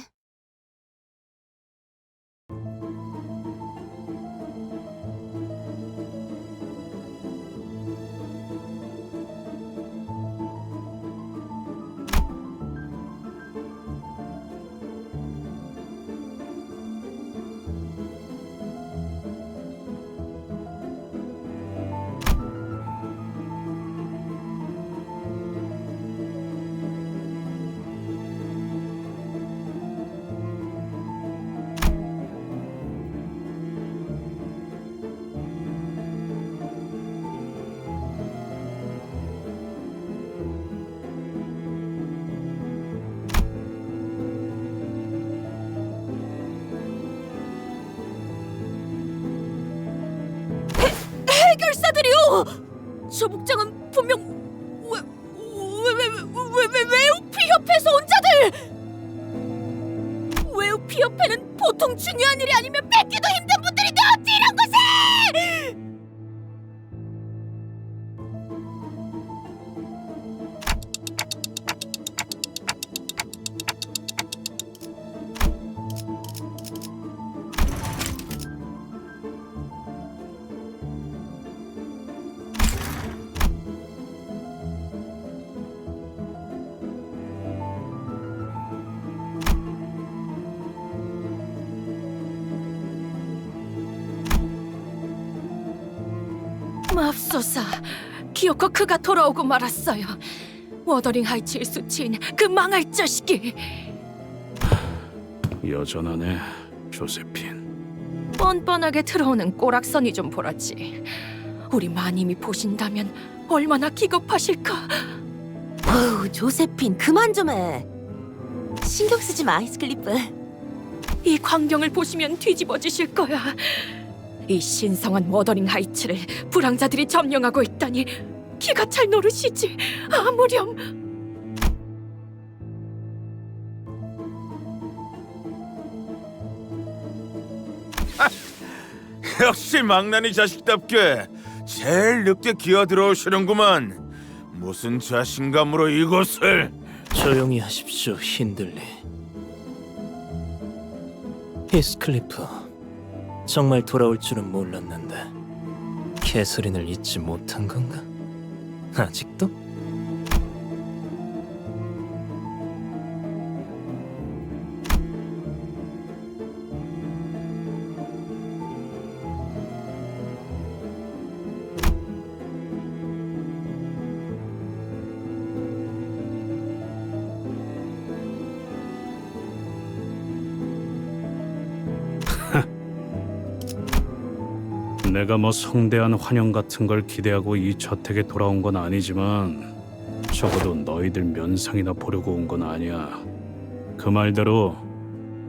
해결사들이요! 저 복장은 분명 웨우피 협회에서 온 자들! 웨우피 협회는 보통 중요한 일이 아니면 뺏기도 힘든 분들인데 어찌 이런 곳에! 맙소사. 기어코 그가 돌아오고 말았어요. 워더링 하이츠의 수치인 그 망할 자식이. 여전하네, 조세핀. 뻔뻔하게 들어오는 꼬락선이 좀 보라지. 우리 마님이 보신다면 얼마나 기겁하실까. 어우, 조세핀 그만 좀 해. 신경 쓰지 마, 히스클리프. 이 광경을 보시면 뒤집어지실 거야. 이 신성한 워더링 하이츠를 불황자들이 점령하고 있다니 기가 찰 노릇이지. 아무렴. 역시 망나니 자식답게 제일 늦게 기어 들어오시는구만. 무슨 자신감으로 이곳을... 조용히 하십시오, 힌들리. 히스클리프, 정말 돌아올 줄은 몰랐는데 캐서린을 잊지 못한 건가? 아직도? 내가 뭐 성대한 환영 같은 걸 기대하고 이 저택에 돌아온 건 아니지만 적어도 너희들 면상이나 보려고 온 건 아니야. 그 말대로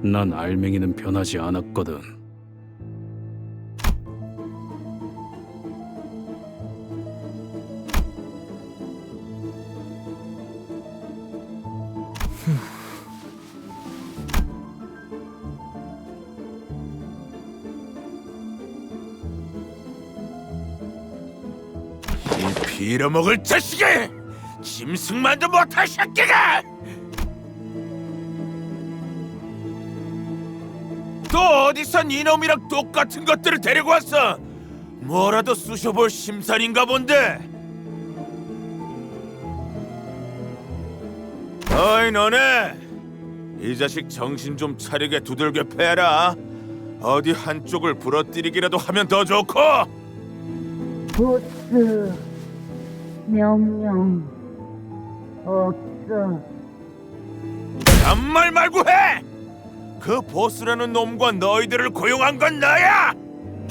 난 알맹이는 변하지 않았거든. 이 빌어먹을 자식이! 짐승만도 못할 새끼가! 또 어디서 이놈이랑 똑같은 것들을 데리고 왔어? 뭐라도 쑤셔볼 심산인가 본데. 어이 너네! 이 자식 정신 좀 차리게 두들겨 패라. 어디 한쪽을 부러뜨리기라도 하면 더 좋고. 보스 명령 없어. 아무 말 말고 해! 그 보스라는 놈과 너희들을 고용한 건 나야!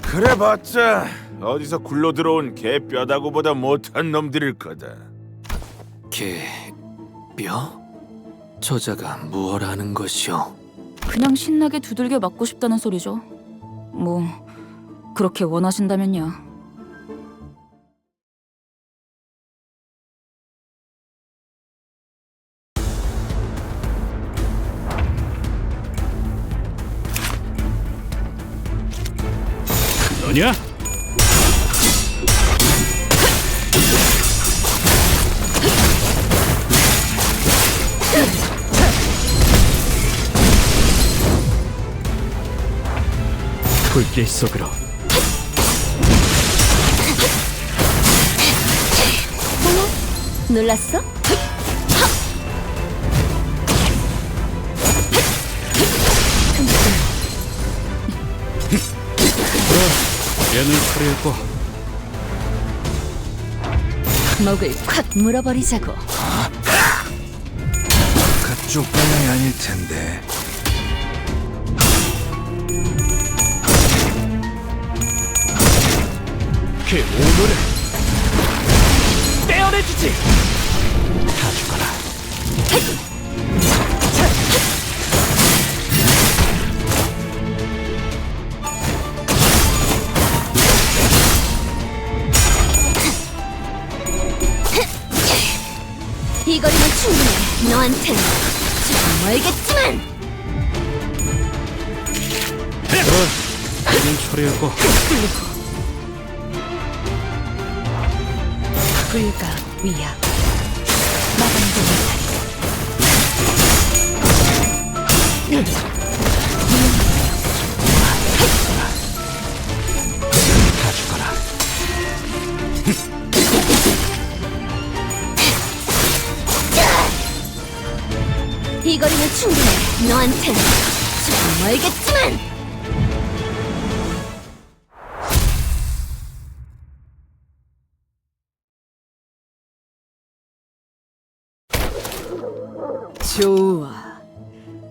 그래봤자 어디서 굴러 들어온 개 뼈다구보다 못한 놈들일 거다. 개 뼈? 저자가 무얼 하는 것이오? 그냥 신나게 두들겨 맞고 싶다는 소리죠. 뭐 그렇게 원하신다면요. 너냐? 불길 속으로. 놀랐어? 얘는 처리했고 목을 콱 물어버리자고. 그쪽 방향이 아닐 텐데. 그 오물을 떼어내주지. 다 죽어라. 이 거리면 충분해. 너한텐 좀 멀겠지만. 얘는 처리했고 불가 위야 마감도 다 죽어라. 이 거리면 충분해. 너한텐 좀 멀겠지만. 좋아.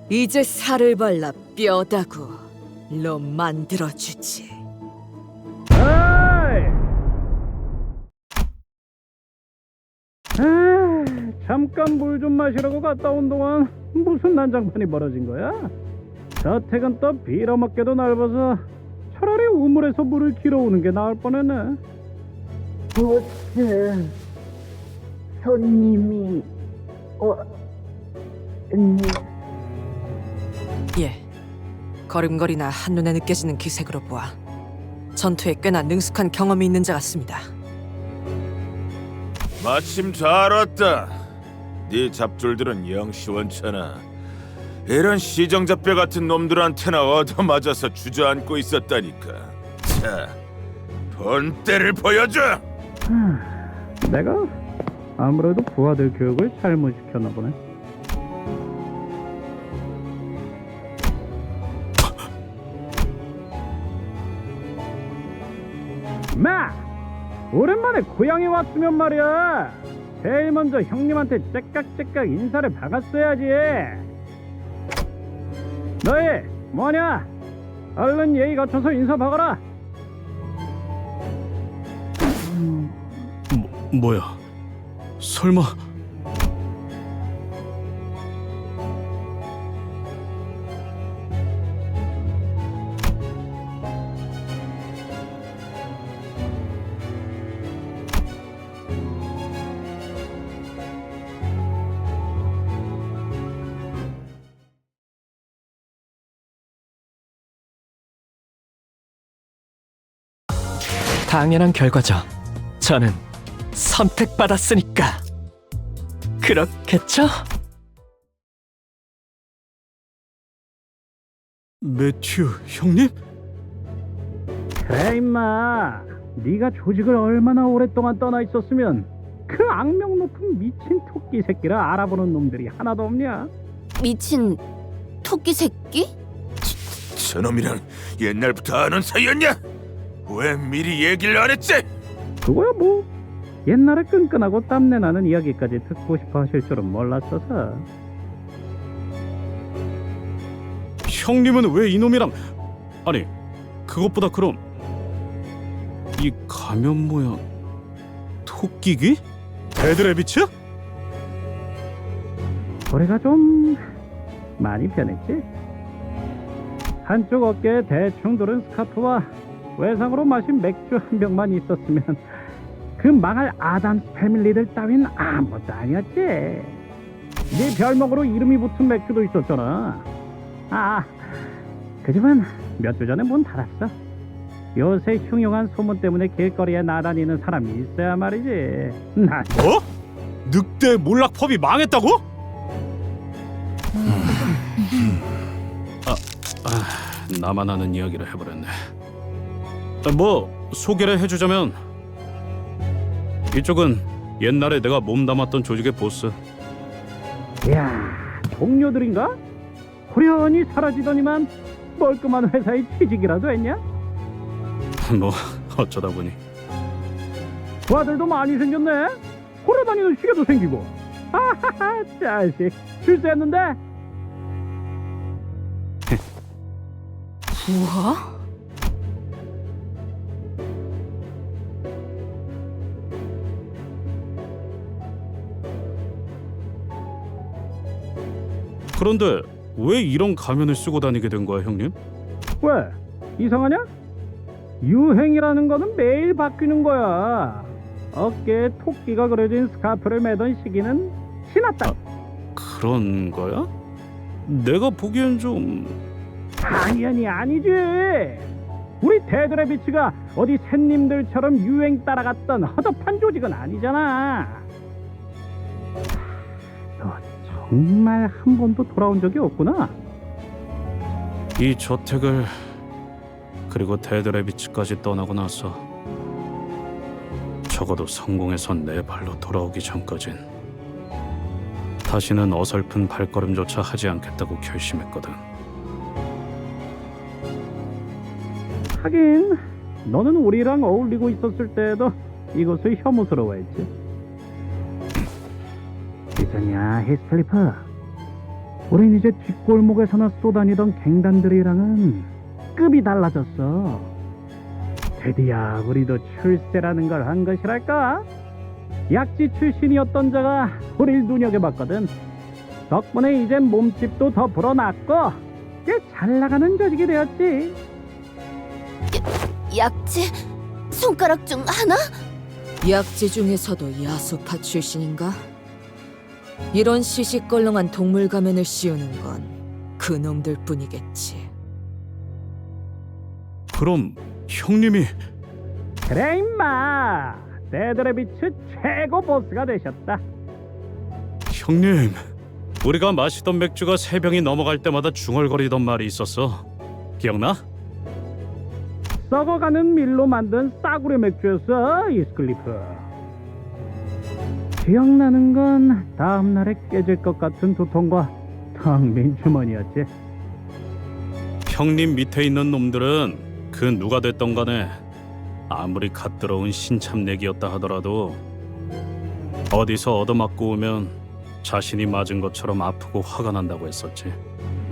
이제 살을 발라 뼈다구로 만들어주지. 잠깐 물 좀 마시려고 갔다 온 동안 무슨 난장판이 벌어진 거야? 저택은 또 빌어먹게도 넓어서 차라리 우물에서 물을 길어오는 게 나을 뻔했네. 보스, 손님이 예. 걸음걸이나 한눈에 느껴지는 기색으로 보아 전투에 꽤나 능숙한 경험이 있는 자 같습니다. 마침 잘 왔다. 네 잡졸들은 영 시원찮아. 이런 시정잡배 같은 놈들한테나 얻어맞아서 주저앉고 있었다니까. 자, 본때를 보여줘. 내가 아무래도 부하들 교육을 잘못 시켰나 보네. 마! 오랜만에 고향에 왔으면 말이야. 제일 먼저 형님한테 째깍째깍 인사를 박았어야지. 너희 뭐냐? 얼른 예의 갖춰서 인사 박아라. 뭐야? 설마 당연한 결과죠. 저는 선택받았으니까. 그렇겠죠? 매튜 형님? 그래 임마, 네가 조직을 얼마나 오랫동안 떠나 있었으면 그 악명 높은 미친 토끼 새끼를 알아보는 놈들이 하나도 없냐? 미친 토끼 새끼? 저놈이랑 옛날부터 아는 사이였냐? 왜 미리 얘기를 안 했지? 그거야 뭐 옛날에 끈끈하고 땀내 나는 이야기까지 듣고 싶어 하실 줄은 몰랐어서. 형님은 왜 이놈이랑 아니 그것보다 그럼 이 가면 모양 토끼기? 데드래비츠? 우리가 좀 많이 변했지? 한쪽 어깨에 대충 두른 스카프와 외상으로 마신 맥주 한 병만 있었으면 그 망할 아담스 패밀리들 따윈 아무것도 아니었지. 네 별명으로 이름이 붙은 맥주도 있었잖아. 그 집은 몇 주 전에 문 닫았어. 요새 흉흉한 소문 때문에 길거리에 나다니는 사람이 있어야 말이지. 뭐? 늑대 몰락펍이 망했다고? 나만 아는 이야기를 해버렸네. 뭐 소개를 해주자면 이쪽은 옛날에 내가 몸담았던 조직의 보스. 이야, 동료들인가? 호련히 사라지더니만 멀끔한 회사에 취직이라도 했냐? 뭐 어쩌다 보니. 부하들도 많이 생겼네. 걸어다니는 시계도 생기고. 하하하, 자식 출세했는데. 부하? 그런데 왜 이런 가면을 쓰고 다니게 된 거야, 형님? 왜? 이상하냐? 유행이라는 거는 매일 바뀌는 거야. 어깨에 토끼가 그려진 스카프를 매던 시기는 지났다. 그런 거야? 내가 보기엔 좀... 당연히 아니지. 우리 데드래비츠가 어디 샌님들처럼 유행 따라갔던 허접한 조직은 아니잖아. 너 정말 한 번도 돌아온 적이 없구나. 이 저택을 그리고 데드래비츠까지 떠나고 나서 적어도 성공해선 내 발로 돌아오기 전까진 다시는 어설픈 발걸음조차 하지 않겠다고 결심했거든. 하긴 너는 우리랑 어울리고 있었을 때에도 이것을 혐오스러워했지. 있었냐, 히스클리프? 우린 이제 뒷골목에서나 쏘다니던 갱단들이랑은 급이 달라졌어. 드디어 우리도 출세라는 걸 한 것이랄까? 약지 출신이었던 자가 우릴 눈여겨봤거든. 덕분에 이젠 몸집도 더 불어났고 꽤 잘나가는 조직이 되었지. 약지? 손가락 중 하나? 약지 중에서도 야수파 출신인가? 이런 시시껄렁한 동물 가면을 씌우는 건 그놈들 뿐이겠지. 그럼 형님이 그래 임마, 데드레비츠 최고 보스가 되셨다. 형님, 우리가 마시던 맥주가 3병이 넘어갈 때마다 중얼거리던 말이 있었어. 기억나? 썩어가는 밀로 만든 싸구려 맥주였어, 이스클리프. 기억나는 건 다음날에 깨질 것 같은 두통과 텅 빈 주머니였지. 형님 밑에 있는 놈들은 그 누가 됐던 간에 아무리 갓 들어온 신참내기였다 하더라도 어디서 얻어맞고 오면 자신이 맞은 것처럼 아프고 화가 난다고 했었지.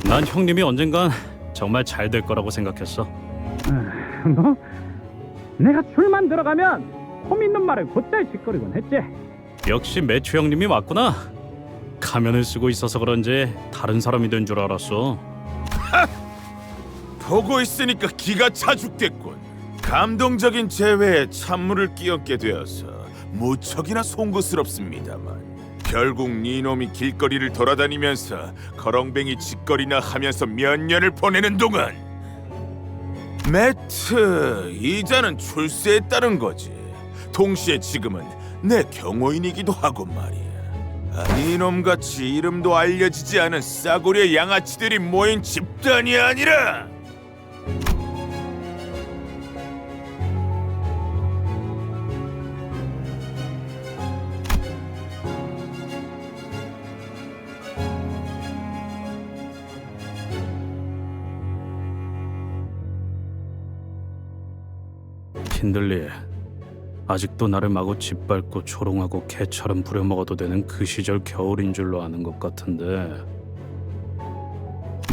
난 형님이 언젠간 정말 잘 될 거라고 생각했어. 뭐? 내가 술만 들어가면 폼 있는 말을 곧잘 짓거리곤 했지. 역시 매추 형님이 맞구나. 가면을 쓰고 있어서 그런지 다른 사람이 된 줄 알았어. 보고 있으니까 기가 차 죽겠군. 감동적인 재회에 찬물을 끼얹게 되어서 무척이나 송구스럽습니다만 결국 니놈이 길거리를 돌아다니면서 거렁뱅이 짓거리나 하면서 몇 년을 보내는 동안 매트 이자는 출세했다는 거지. 동시에 지금은 내 경호인이기도 하고 말이야. 니놈같이 이름도 알려지지 않은 싸구려 양아치들이 모인 집단이 아니라 힌들리, 아직도 나를 마구 짓밟고 조롱하고 개처럼 부려먹어도 되는 그 시절 겨울인 줄로 아는 것 같은데.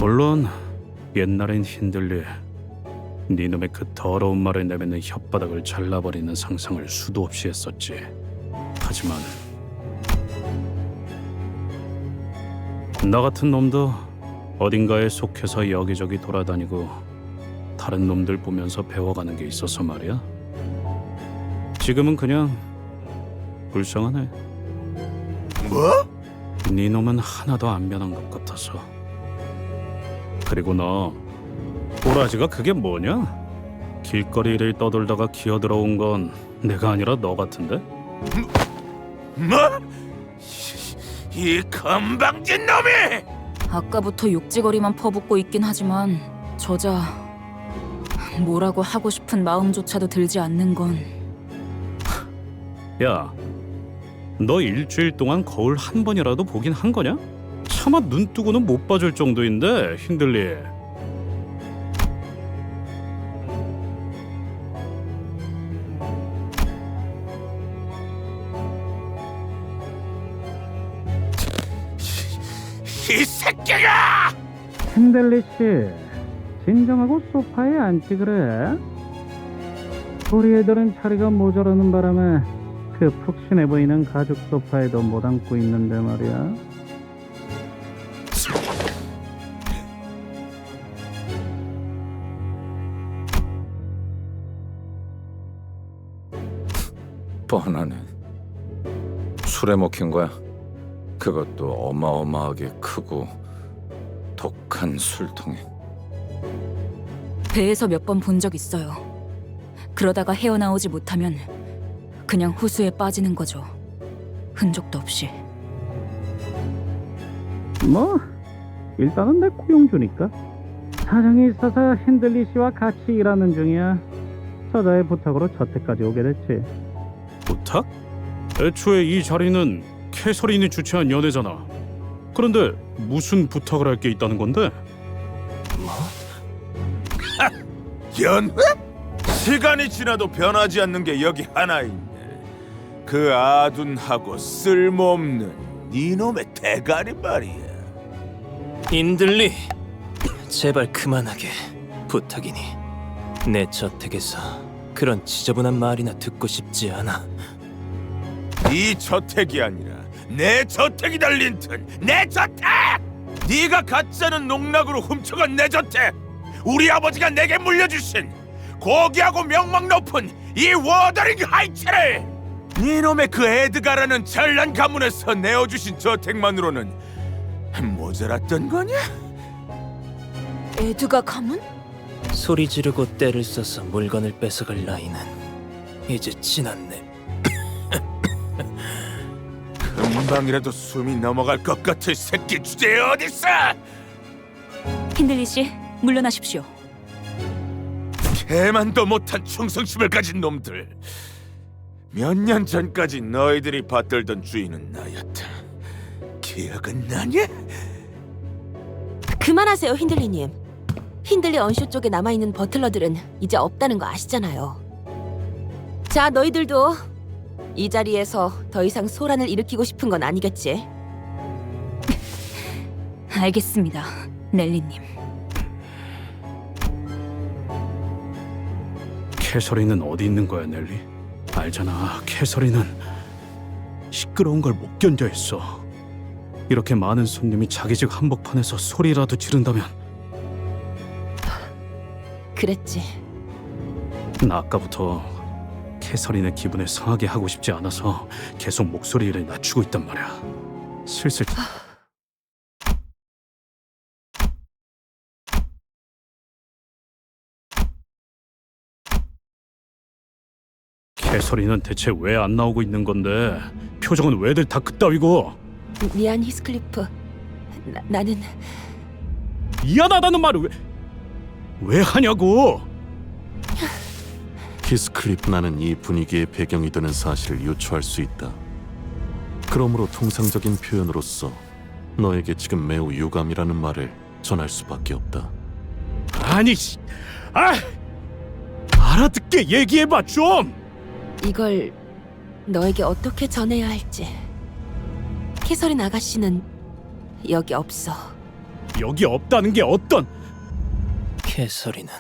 물론 옛날엔 힌들리, 네놈의 그 더러운 말을 내뱉는 혓바닥을 잘라버리는 상상을 수도 없이 했었지. 하지만 나 같은 놈도 어딘가에 속해서 여기저기 돌아다니고 다른 놈들 보면서 배워가는 게 있어서 말이야. 지금은 그냥 불쌍하네. 뭐? 네 놈은 하나도 안 변한 것 같아서. 그리고 너 꼬라지가 그게 뭐냐? 길거리를 떠돌다가 기어들어온 건 내가 아니라 너 같은데? 뭐? 이 건방진 놈이! 아까부터 욕지거리만 퍼붓고 있긴 하지만 저자 뭐라고 하고 싶은 마음조차도 들지 않는 건. 야, 너 일주일 동안 거울 한 번이라도 보긴 한 거냐? 차마 눈 뜨고는 못 봐줄 정도인데, 힌들리. 이 새끼가! 핸들리 씨, 진정하고 소파에 앉지 그래. 우리 애들은 자리가 모자라는 바람에 그 푹신해 보이는 가죽 소파에도 못 앉고 있는데 말이야. 뻔하네. 술에 먹힌 거야. 그것도 어마어마하게 크고 독한 술통에. 배에서 몇 번 본 적 있어요. 그러다가 헤어나오지 못하면 그냥 호수에 빠지는 거죠. 흔적도 없이. 뭐 일단은 내 고용주니까. 사정이 있어서 핸들리 씨와 같이 일하는 중이야. 저자의 부탁으로 저택까지 오게 됐지. 부탁? 애초에 이 자리는 캐서린이 주최한 연회잖아. 그런데 무슨 부탁을 할 게 있다는 건데? 연회? 시간이 지나도 변하지 않는 게 여기 하나 있네. 그 아둔하고 쓸모없는 니놈의 대가리 말이야. 인들리, 제발 그만하게 부탁이니. 내 저택에서 그런 지저분한 말이나 듣고 싶지 않아. 네 저택이 아니라 내 저택이다, 린튼. 내 저택! 네가 가짜는 농락으로 훔쳐간 내 저택! 우리 아버지가 내게 물려주신 고귀하고 명망 높은 이 워더링 하이츠를! 네놈의 그 에드가라는 잘난 가문에서 내어주신 저택만으로는 모자랐던 거냐? 에드가 가문? 소리 지르고 때를 써서 물건을 뺏어갈 나이는 이제 지났네. 금방이라도 숨이 넘어갈 것 같을 새끼 주제에 어딨어! 힌들리 씨, 물러나십시오. 개만도 못한 충성심을 가진 놈들. 몇 년 전까지 너희들이 받들던 주인은 나였다. 기억은 나냐? 그만하세요, 힌들리님. 힌들리 언쇼 쪽에 남아있는 버틀러들은 이제 없다는 거 아시잖아요. 자, 너희들도 이 자리에서 더 이상 소란을 일으키고 싶은 건 아니겠지? 알겠습니다, 넬리님. 캐서린은 어디 있는 거야, 넬리? 알잖아, 캐서린은 시끄러운 걸 못 견뎌 했어. 이렇게 많은 손님이 자기 집 한복판에서 소리라도 지른다면. 그랬지. 나 아까부터 캐서린의 기분을 상하게 하고 싶지 않아서 계속 목소리를 낮추고 있단 말이야. 슬슬 캐서린은 대체 왜 안 나오고 있는 건데? 표정은 왜들 다 그따위고? 미안, 히스클리프. 나는 미안하다는 말을 왜 하냐고? 히스클리프, 나는 이 분위기의 배경이 되는 사실을 유추할 수 있다. 그러므로 통상적인 표현으로서 너에게 지금 매우 유감이라는 말을 전할 수밖에 없다. 아니, 알아듣게 얘기해봐 좀! 이걸 너에게 어떻게 전해야 할지. 캐서린 아가씨는 여기 없어. 여기 없다는 게 어떤? 캐서린은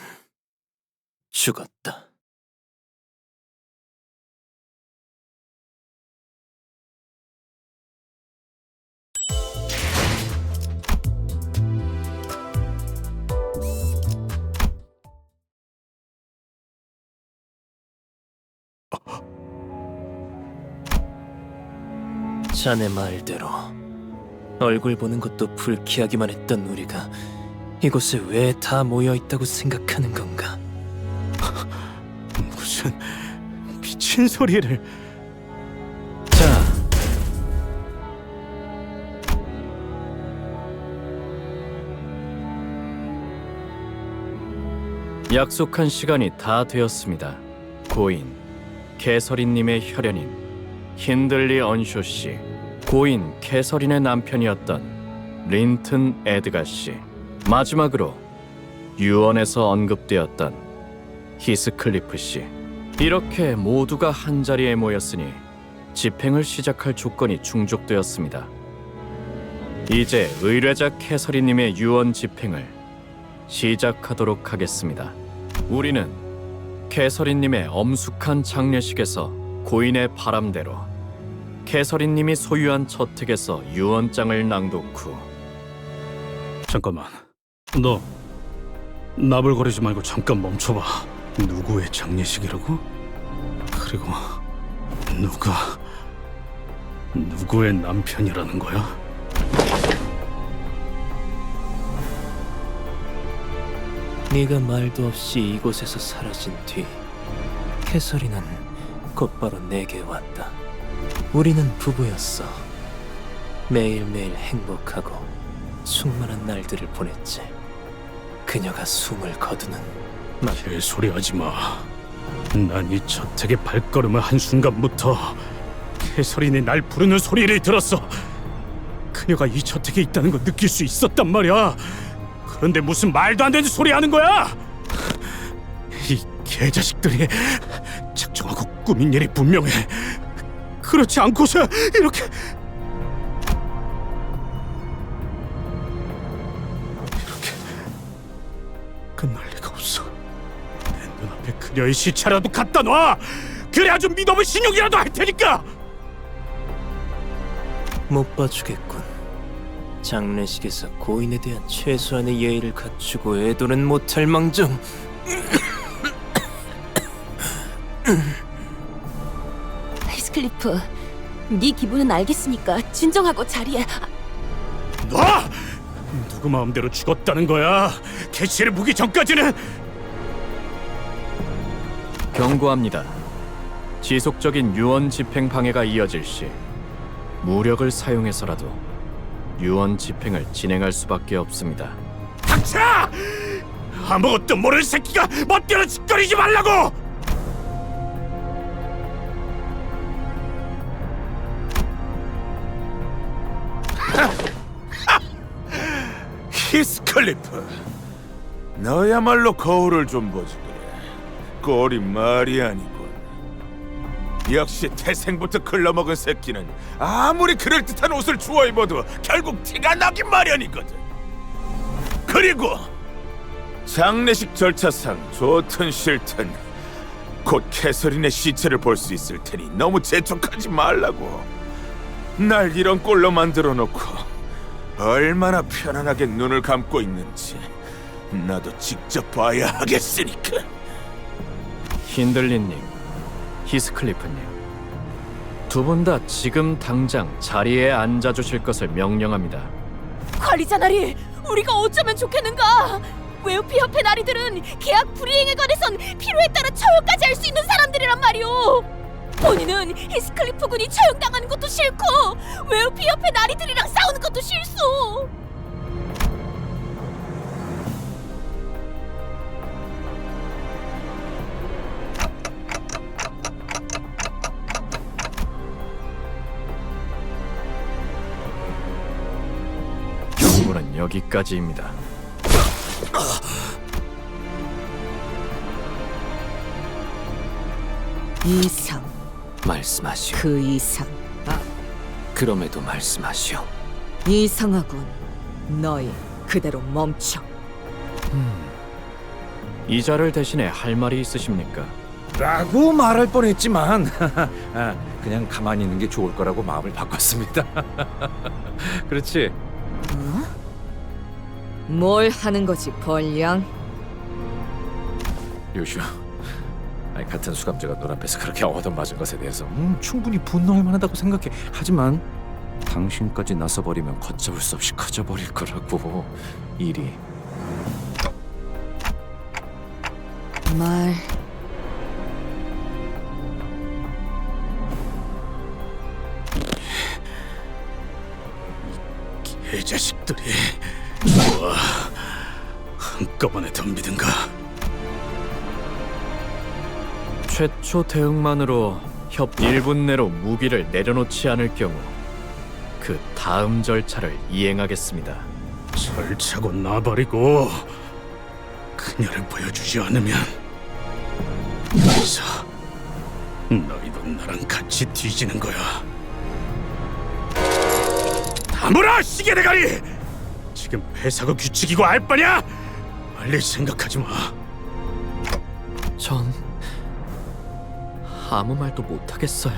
죽었다. 자네 말대로 얼굴 보는 것도 불쾌하기만 했던 우리가 이곳에 왜 다 모여 있다고 생각하는 건가? 무슨 미친 소리를. 자, 약속한 시간이 다 되었습니다. 고인 캐서린님의 혈연인 힌들리 언쇼 씨, 고인 캐서린의 남편이었던 린튼 에드가 씨, 마지막으로 유언에서 언급되었던 히스클리프 씨. 이렇게 모두가 한자리에 모였으니 집행을 시작할 조건이 충족되었습니다. 이제 의뢰자 캐서린님의 유언 집행을 시작하도록 하겠습니다. 우리는 캐서린님의 엄숙한 장례식에서 고인의 바람대로 캐서린님이 소유한 저택에서 유언장을 낭독 후. 잠깐만, 너 나불거리지 말고 잠깐 멈춰봐. 누구의 장례식이라고? 그리고 누구의 남편이라는 거야? 네가 말도 없이 이곳에서 사라진 뒤 캐서린은 곧바로 내게 왔다. 우리는 부부였어. 매일매일 행복하고 충만한 날들을 보냈지. 그녀가 숨을 거두는 개소리하지 마. 난 이 저택에 발걸음을 한 순간부터 캐서린이 날 부르는 소리를 들었어. 그녀가 이 저택에 있다는 걸 느낄 수 있었단 말이야. 그런데 무슨 말도 안 되는 소리 하는 거야? 이 개자식들이 작정하고 꾸민 일이 분명해. 그렇지 않고서 이렇게... 그녀의 시체라도 갖다 놔. 그래야 좀 믿어볼 신용이라도 할 테니까. 못 봐주겠군. 장례식에서 고인에 대한 최소한의 예의를 갖추고 애도는 못할 망정. 히스클리프, 네 기분은 알겠으니까 진정하고 자리에. 놔! 누구 마음대로 죽었다는 거야. 개시를 보기 전까지는. 경고합니다. 지속적인 유언 집행 방해가 이어질 시 무력을 사용해서라도 유언 집행을 진행할 수밖에 없습니다. 닥쳐! 아무것도 모르는 새끼가 멋대로 짓거리지 말라고! 히스클리프, 너야말로 거울을 좀 보지 그래. 꼴이 말이 아니군. 역시 태생부터 글러먹은 새끼는 아무리 그럴듯한 옷을 주워 입어도 결국 티가 나긴 마련이거든. 그리고 장례식 절차상 좋든 싫든 곧 캐서린의 시체를 볼 수 있을 테니 너무 재촉하지 말라고. 날 이런 꼴로 만들어 놓고 얼마나 편안하게 눈을 감고 있는지 나도 직접 봐야 하겠으니까. 힌들리님, 히스클리프님, 두 분 다 지금 당장 자리에 앉아주실 것을 명령합니다. 관리자 나리, 우리가 어쩌면 좋겠는가? 웨오피 협회 나리들은 계약 불이행에 관해선 필요에 따라 처형까지 할 수 있는 사람들이란 말이오. 본인은 히스클리프 군이 처형당하는 것도 싫고 웨오피 협회 나리들이랑 싸우는 것도 싫소. 경고는 여기까지입니다. 이상. 말씀하시오. 그 이상. 그럼에도 말씀하시오. 이상하군. 너희 그대로 멈춰. 이자를 대신에 할 말이 있으십니까? 라고 말할 뻔했지만 그냥 가만히 있는 게 좋을 거라고 마음을 바꿨습니다. 그렇지? 뭘 하는 거지, 벌량? 요슈, 같은 수감자가 눈앞에서 그렇게 얻어맞은 것에 대해서 충분히 분노할 만하다고 생각해. 하지만 당신까지 나서버리면 걷잡을 수 없이 커져버릴 거라고. 일이. 말. 개자식들이 와, 한꺼번에 덤비든가. 최초 대응만으로 협 1분 내로 무기를 내려놓지 않을 경우 그 다음 절차를 이행하겠습니다. 절차고 놔버리고 그녀를 보여주지 않으면 여기서 너희도 나랑 같이 뒤지는 거야. 다물어, 시계 대가리! 지금 회사가 규칙이고 알 바냐? 빨리 생각하지 마. 전 아무 말도 못하겠어요.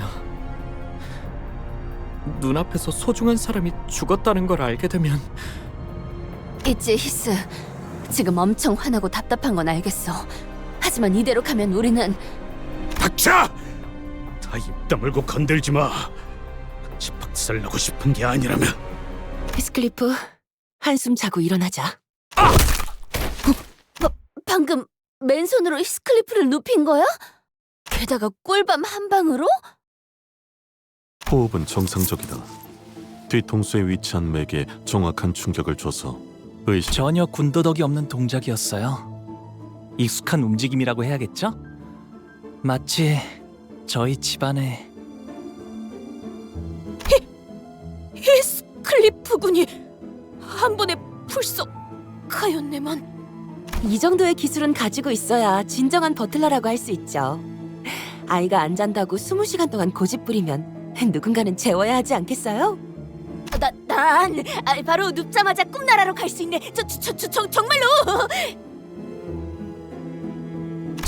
눈앞에서 소중한 사람이 죽었다는 걸 알게 되면. 있지, 히스. 지금 엄청 화나고 답답한 건 알겠어. 하지만 이대로 가면 우리는. 닥쳐! 다 입 다물고 건들지 마. 같이 박살나고 싶은 게 아니라면. 히스클리프, 한숨 자고 일어나자. 방금 맨손으로 히스클리프를 눕힌 거야? 게다가 꿀밤 한 방으로? 호흡은 정상적이다. 뒤통수에 위치한 맥에 정확한 충격을 줘서 전혀 군더더기 없는 동작이었어요. 익숙한 움직임이라고 해야겠죠? 마치 저희 집안에 히스클리프 군이 한 번에 불썩 하였네만. 이 정도의 기술은 가지고 있어야 진정한 버틀러라고 할 수 있죠. 아이가 안 잔다고 20시간 동안 고집 부리면 누군가는 재워야 하지 않겠어요? 난 바로 눕자마자 꿈나라로 갈 수 있네. 정말로.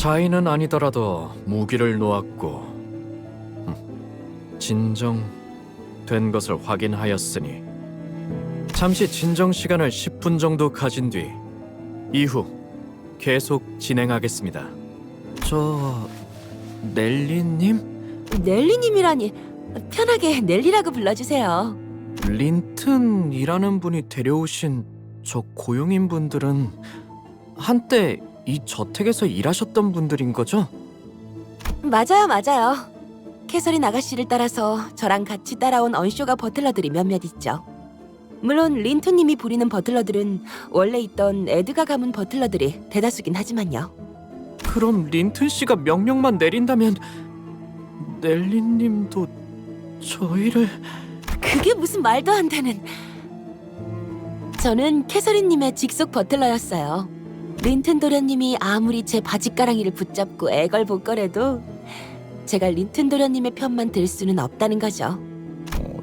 자인은 아니더라도 무기를 놓았고 진정된 것을 확인하였으니 잠시 진정 시간을 10분 정도 가진 뒤 이후 계속 진행하겠습니다. 저 넬리님? 넬리님이라니 편하게 넬리라고 불러주세요. 린튼이라는 분이 데려오신 저 고용인 분들은 한때 이 저택에서 일하셨던 분들인 거죠? 맞아요. 캐서린 아가씨를 따라서 저랑 같이 따라온 언쇼가 버틀러들이 몇몇 있죠. 물론 린튼님이 부리는 버틀러들은 원래 있던 에드가 가문 버틀러들이 대다수긴 하지만요. 그럼 린튼 씨가 명령만 내린다면 넬리님도 저희를... 그게 무슨 말도 안 되는... 저는 캐서린님의 직속 버틀러였어요. 린튼 도련님이 아무리 제 바짓가랑이를 붙잡고 애걸복걸해도 제가 린튼 도련님의 편만 들 수는 없다는 거죠.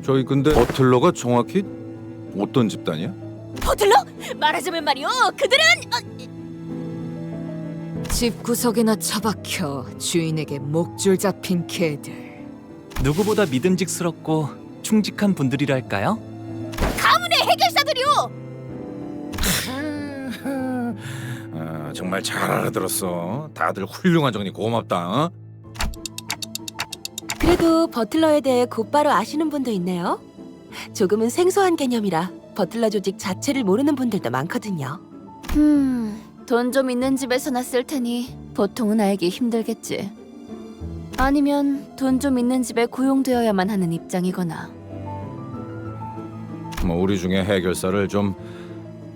저희 근데 버틀러가 정확히 어떤 집단이야? 버틀러? 말하자면 말이요, 그들은... 집 구석이나 처박혀 주인에게 목줄 잡힌 개들. 누구보다 믿음직스럽고 충직한 분들이랄까요? 가문의 해결사들이요! 정말 잘 알아들었어. 다들 훌륭한 정리 고맙다. 그래도 버틀러에 대해 곧바로 아시는 분도 있네요. 조금은 생소한 개념이라 버틀러 조직 자체를 모르는 분들도 많거든요. 돈 좀 있는 집에서 났을 테니 보통은 알기 힘들겠지. 아니면 돈 좀 있는 집에 고용되어야만 하는 입장이거나. 우리 중에 해결사를 좀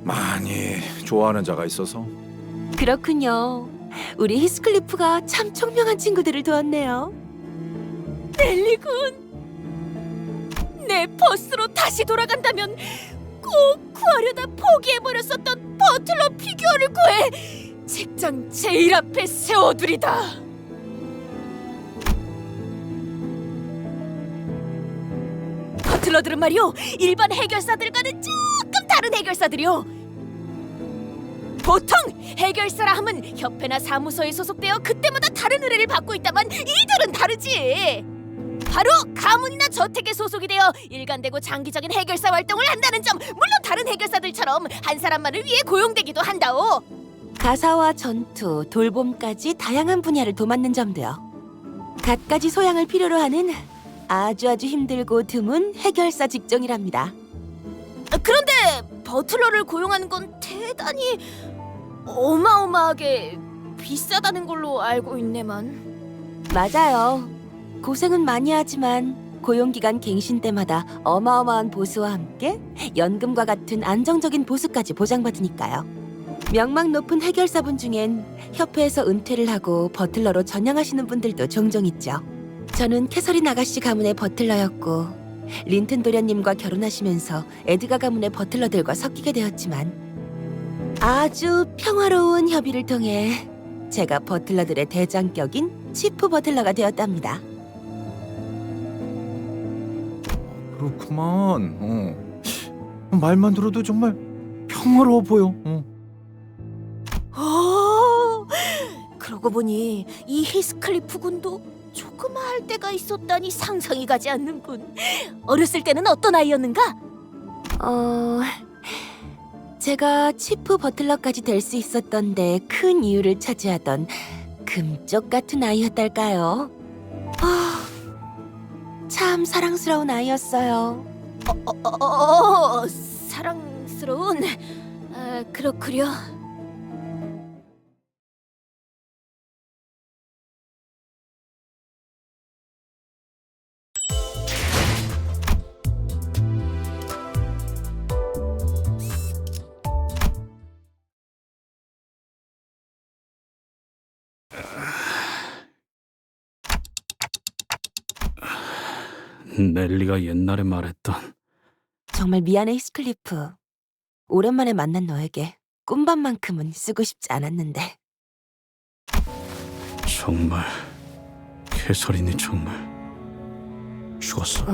많이 좋아하는 자가 있어서. 그렇군요. 우리 히스클리프가 참 총명한 친구들을 두었네요. 넬리군, 내 버스로 다시 돌아간다면 꼭 구하려다 포기해버렸었던 버틀러 피규어를 구해 책장 제일 앞에 세워두리다. 버틀러들은 말이요, 일반 해결사들과는 조금 다른 해결사들이요. 보통 해결사라 하면 협회나 사무소에 소속되어 그때마다 다른 의뢰를 받고 있다만 이들은 다르지. 바로 가문이나 저택에 소속이 되어 일관되고 장기적인 해결사 활동을 한다는 점. 물론 다른 해결사들처럼 한 사람만을 위해 고용되기도 한다오. 가사와 전투, 돌봄까지 다양한 분야를 도맡는 점도요. 갖가지 소양을 필요로 하는 아주 힘들고 드문 해결사 직종이랍니다. 그런데 버틀러를 고용하는 건 대단히 어마어마하게 비싸다는 걸로 알고 있네만. 맞아요. 고생은 많이 하지만 고용기간 갱신 때마다 어마어마한 보수와 함께 연금과 같은 안정적인 보수까지 보장받으니까요. 명망 높은 해결사분 중엔 협회에서 은퇴를 하고 버틀러로 전향하시는 분들도 종종 있죠. 저는 캐서린 아가씨 가문의 버틀러였고 린튼 도련님과 결혼하시면서 에드가 가문의 버틀러들과 섞이게 되었지만 아주 평화로운 협의를 통해 제가 버틀러들의 대장격인 치프 버틀러가 되었답니다. 그렇구만. 말만 들어도 정말 평화로워 보여. 그러고 보니 이 히스클리프 군도 조그마할 때가 있었다니 상상이 가지 않는군. 어렸을 때는 어떤 아이였는가? 제가 치프 버틀러까지 될 수 있었던 데 큰 이유를 차지하던 금쪽 같은 아이였달까요? 참 사랑스러운 아이였어요. 사랑스러운? 그렇구려. 넬리가 옛날에 말했던 정말 미안해 히스클리프. 오랜만에 만난 너에게 꿈밤만큼은 쓰고 싶지 않았는데. 정말 캐서린이 정말 죽었어.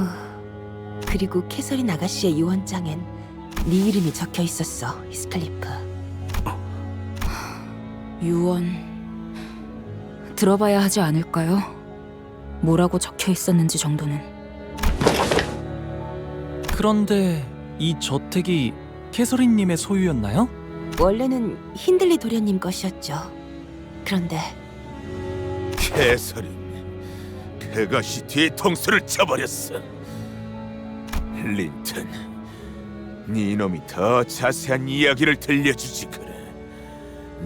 그리고 캐서린 아가씨의 유언장엔 네 이름이 적혀 있었어, 히스클리프. 유언. 들어봐야 하지 않을까요? 뭐라고 적혀 있었는지 정도는. 그런데 이 저택이 캐서린님의 소유였나요? 원래는 힌들리 도련님 것이었죠. 그런데 캐서린, 그것이 뒤통수를 쳐버렸어. 린튼, 네 놈이 더 자세한 이야기를 들려주지 그래.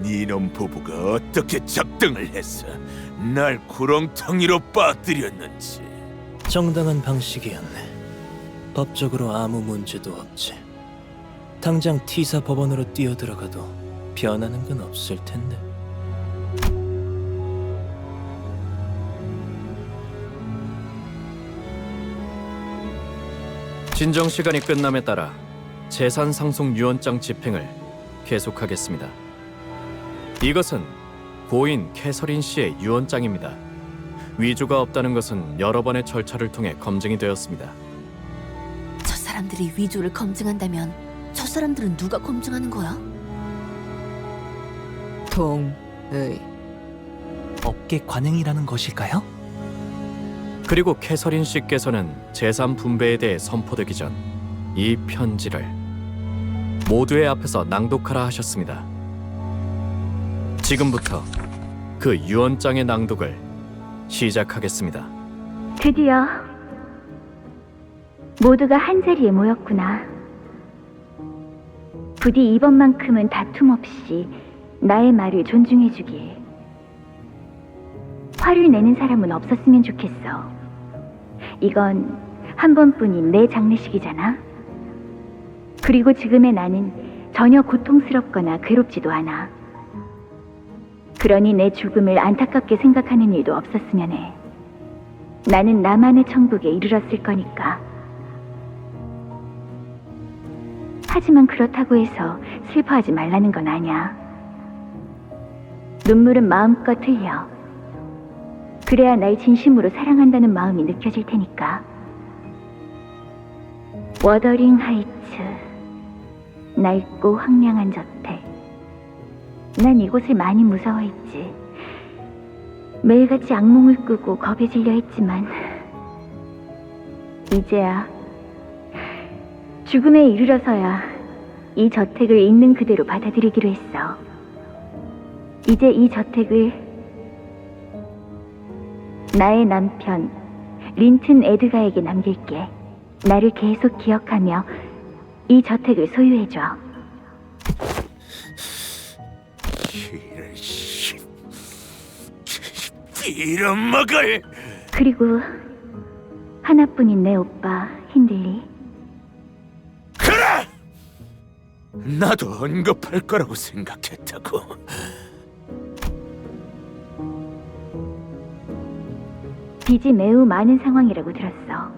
네 놈 부부가 어떻게 작등을 해서 날 구렁텅이로 빠뜨렸는지. 정당한 방식이었네. 법적으로 아무 문제도 없지. 당장 T사 법원으로 뛰어들어가도 변하는 건 없을 텐데. 진정 시간이 끝남에 따라 재산 상속 유언장 집행을 계속하겠습니다. 이것은 고인 캐서린 씨의 유언장입니다. 위조가 없다는 것은 여러 번의 절차를 통해 검증이 되었습니다. 저 사람들이 위조를 검증한다면 저 사람들은 누가 검증하는 거야? 동의. 업계 관행이라는 것일까요? 그리고 캐서린 씨께서는 재산 분배에 대해 선포되기 전 이 편지를 모두의 앞에서 낭독하라 하셨습니다. 지금부터 그 유언장의 낭독을 시작하겠습니다. 드디어 모두가 한자리에 모였구나. 부디 이번만큼은 다툼 없이 나의 말을 존중해주길. 화를 내는 사람은 없었으면 좋겠어. 이건 한 번뿐인 내 장례식이잖아. 그리고 지금의 나는 전혀 고통스럽거나 괴롭지도 않아. 그러니 내 죽음을 안타깝게 생각하는 일도 없었으면 해. 나는 나만의 천국에 이르렀을 거니까. 하지만 그렇다고 해서 슬퍼하지 말라는 건 아니야. 눈물은 마음껏 흘려. 그래야 날 진심으로 사랑한다는 마음이 느껴질 테니까. 워더링 하이츠, 낡고 황량한 저택. 난 이곳을 많이 무서워했지. 매일같이 악몽을 꾸고 겁에 질려 했지만 이제야 죽음에 이르러서야 이 저택을 있는 그대로 받아들이기로 했어. 이제 이 저택을 나의 남편 린튼 에드가에게 남길게. 나를 계속 기억하며 이 저택을 소유해줘. 빌어먹을. 그리고 하나뿐인 내 오빠 힌들리. 그래! 나도 언급할 거라고 생각했다고. 빚이 매우 많은 상황이라고 들었어.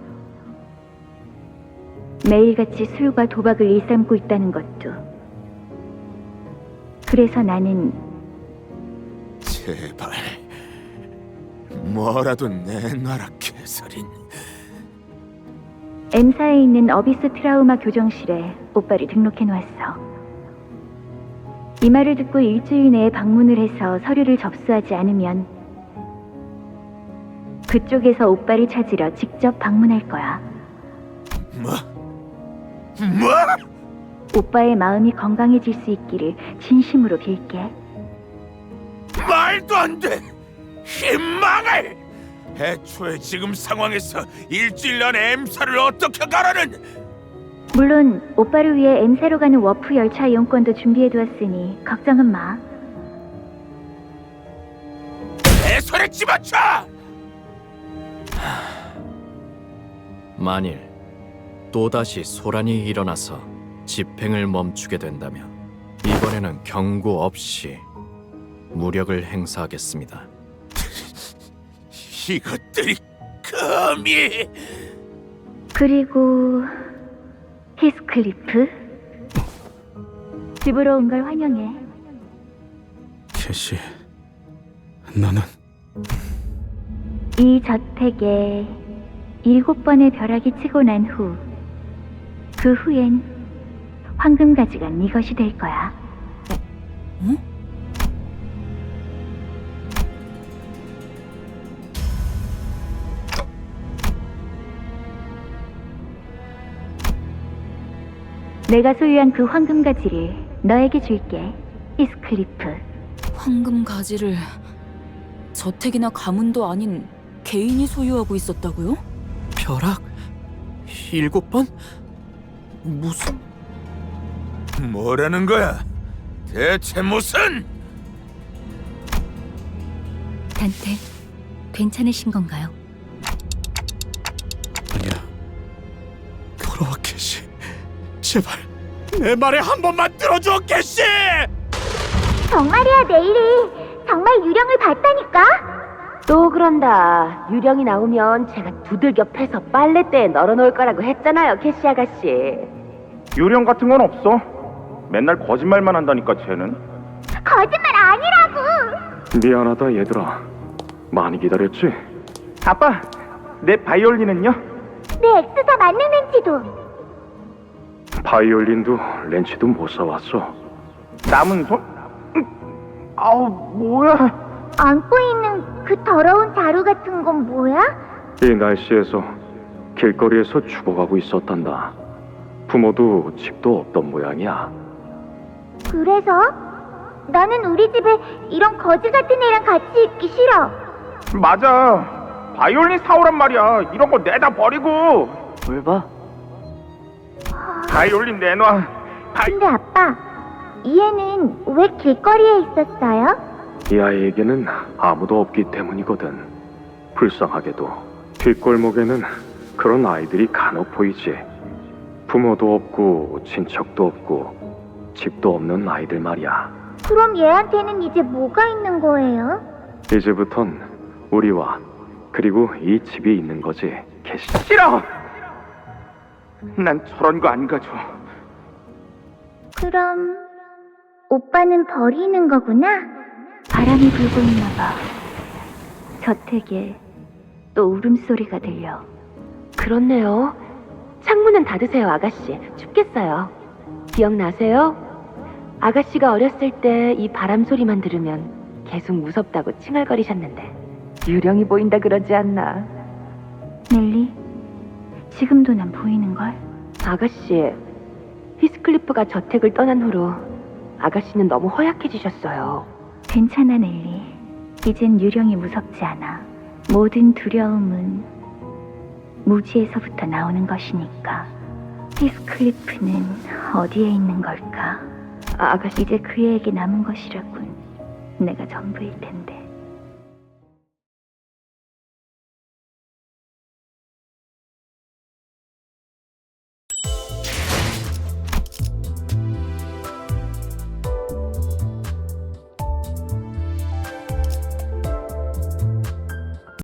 매일같이 술과 도박을 일삼고 있다는 것도. 그래서 나는 제발 뭐라도 내놔라 캐서린. M사에 있는 어비스 트라우마 교정실에 오빠를 등록해 놓았어. 이 말을 듣고 일주일 내에 방문을 해서 서류를 접수하지 않으면 그쪽에서 오빠를 찾으러 직접 방문할 거야. 뭐? 오빠의 마음이 건강해질 수 있기를 진심으로 빌게. 말도 안 돼! 희망을! 애초에 지금 상황에서 일주일 안에 M사를 어떻게 가라는! 물론 오빠를 위해 M사로 가는 워프 열차 이용권도 준비해두었으니 걱정은 마. 내 손에 집어쳐! 만일 또다시 소란이 일어나서 집행을 멈추게 된다면 이번에는 경고 없이 무력을 행사하겠습니다. 이것들이 감히... 그리고 히스클리프, 집으로 온 걸 환영해. 캐시, 나는 이 저택에 7번의 벼락이 치고 난 후, 그 후엔 황금가지가 네 것이 될 거야. 응? 내가 소유한 그 황금 가지를 너에게 줄게, 히스클리프. 황금 가지를 저택이나 가문도 아닌 개인이 소유하고 있었다고요? 벼락? 7번? 무슨... 뭐라는 거야? 대체 무슨? 단테, 괜찮으신 건가요? 돌아와 캐시. 제발 내 말에 한 번만 들어줘 캐시. 정말이야, 네일이. 정말 유령을 봤다니까? 또 그런다. 유령이 나오면 제가 두들겨 패서 빨래대에 널어놓을 거라고 했잖아요, 캐시 아가씨. 유령 같은 건 없어. 맨날 거짓말만 한다니까 쟤는. 거짓말 아니라고! 미안하다 얘들아. 많이 기다렸지? 아빠, 내 바이올린은요? 내 엑스사 만능 렌치도. 바이올린도 렌치도 못 사왔어. 남은 손? 아우 뭐야? 안고 있는 그 더러운 자루 같은 건 뭐야? 이 날씨에서 길거리에서 죽어가고 있었단다. 부모도 집도 없던 모양이야. 그래서? 나는 우리 집에 이런 거지 같은 애랑 같이 있기 싫어. 맞아. 바이올린 사오란 말이야. 이런 거 내다 버리고. 뭘 봐? 바이올린 내놔. 근데 아빠, 이 애는 왜 길거리에 있었어요? 이 아이에게는 아무도 없기 때문이거든. 불쌍하게도 뒷골목에는 그런 아이들이 간혹 보이지. 부모도 없고 친척도 없고 집도 없는 아이들 말이야. 그럼 얘한테는 이제 뭐가 있는 거예요? 이제부턴 우리와 그리고 이 집이 있는 거지. 캐시. 싫어! 난 저런 거 안 가져. 그럼 오빠는 버리는 거구나? 바람이 불고 있나 봐. 저택에 또 울음소리가 들려. 그렇네요. 창문은 닫으세요, 아가씨. 춥겠어요. 기억나세요? 아가씨가 어렸을 때 이 바람 소리만 들으면 계속 무섭다고 칭얼거리셨는데 유령이 보인다 그러지 않나? 넬리, 지금도 난 보이는걸? 아가씨, 히스클리프가 저택을 떠난 후로 아가씨는 너무 허약해지셨어요. 괜찮아, 넬리. 이젠 유령이 무섭지 않아. 모든 두려움은 무지에서부터 나오는 것이니까. 히스클리프는 어디에 있는 걸까? 아가씨, 이제 그 애에게 남은 것이라군. 내가 전부일 텐데.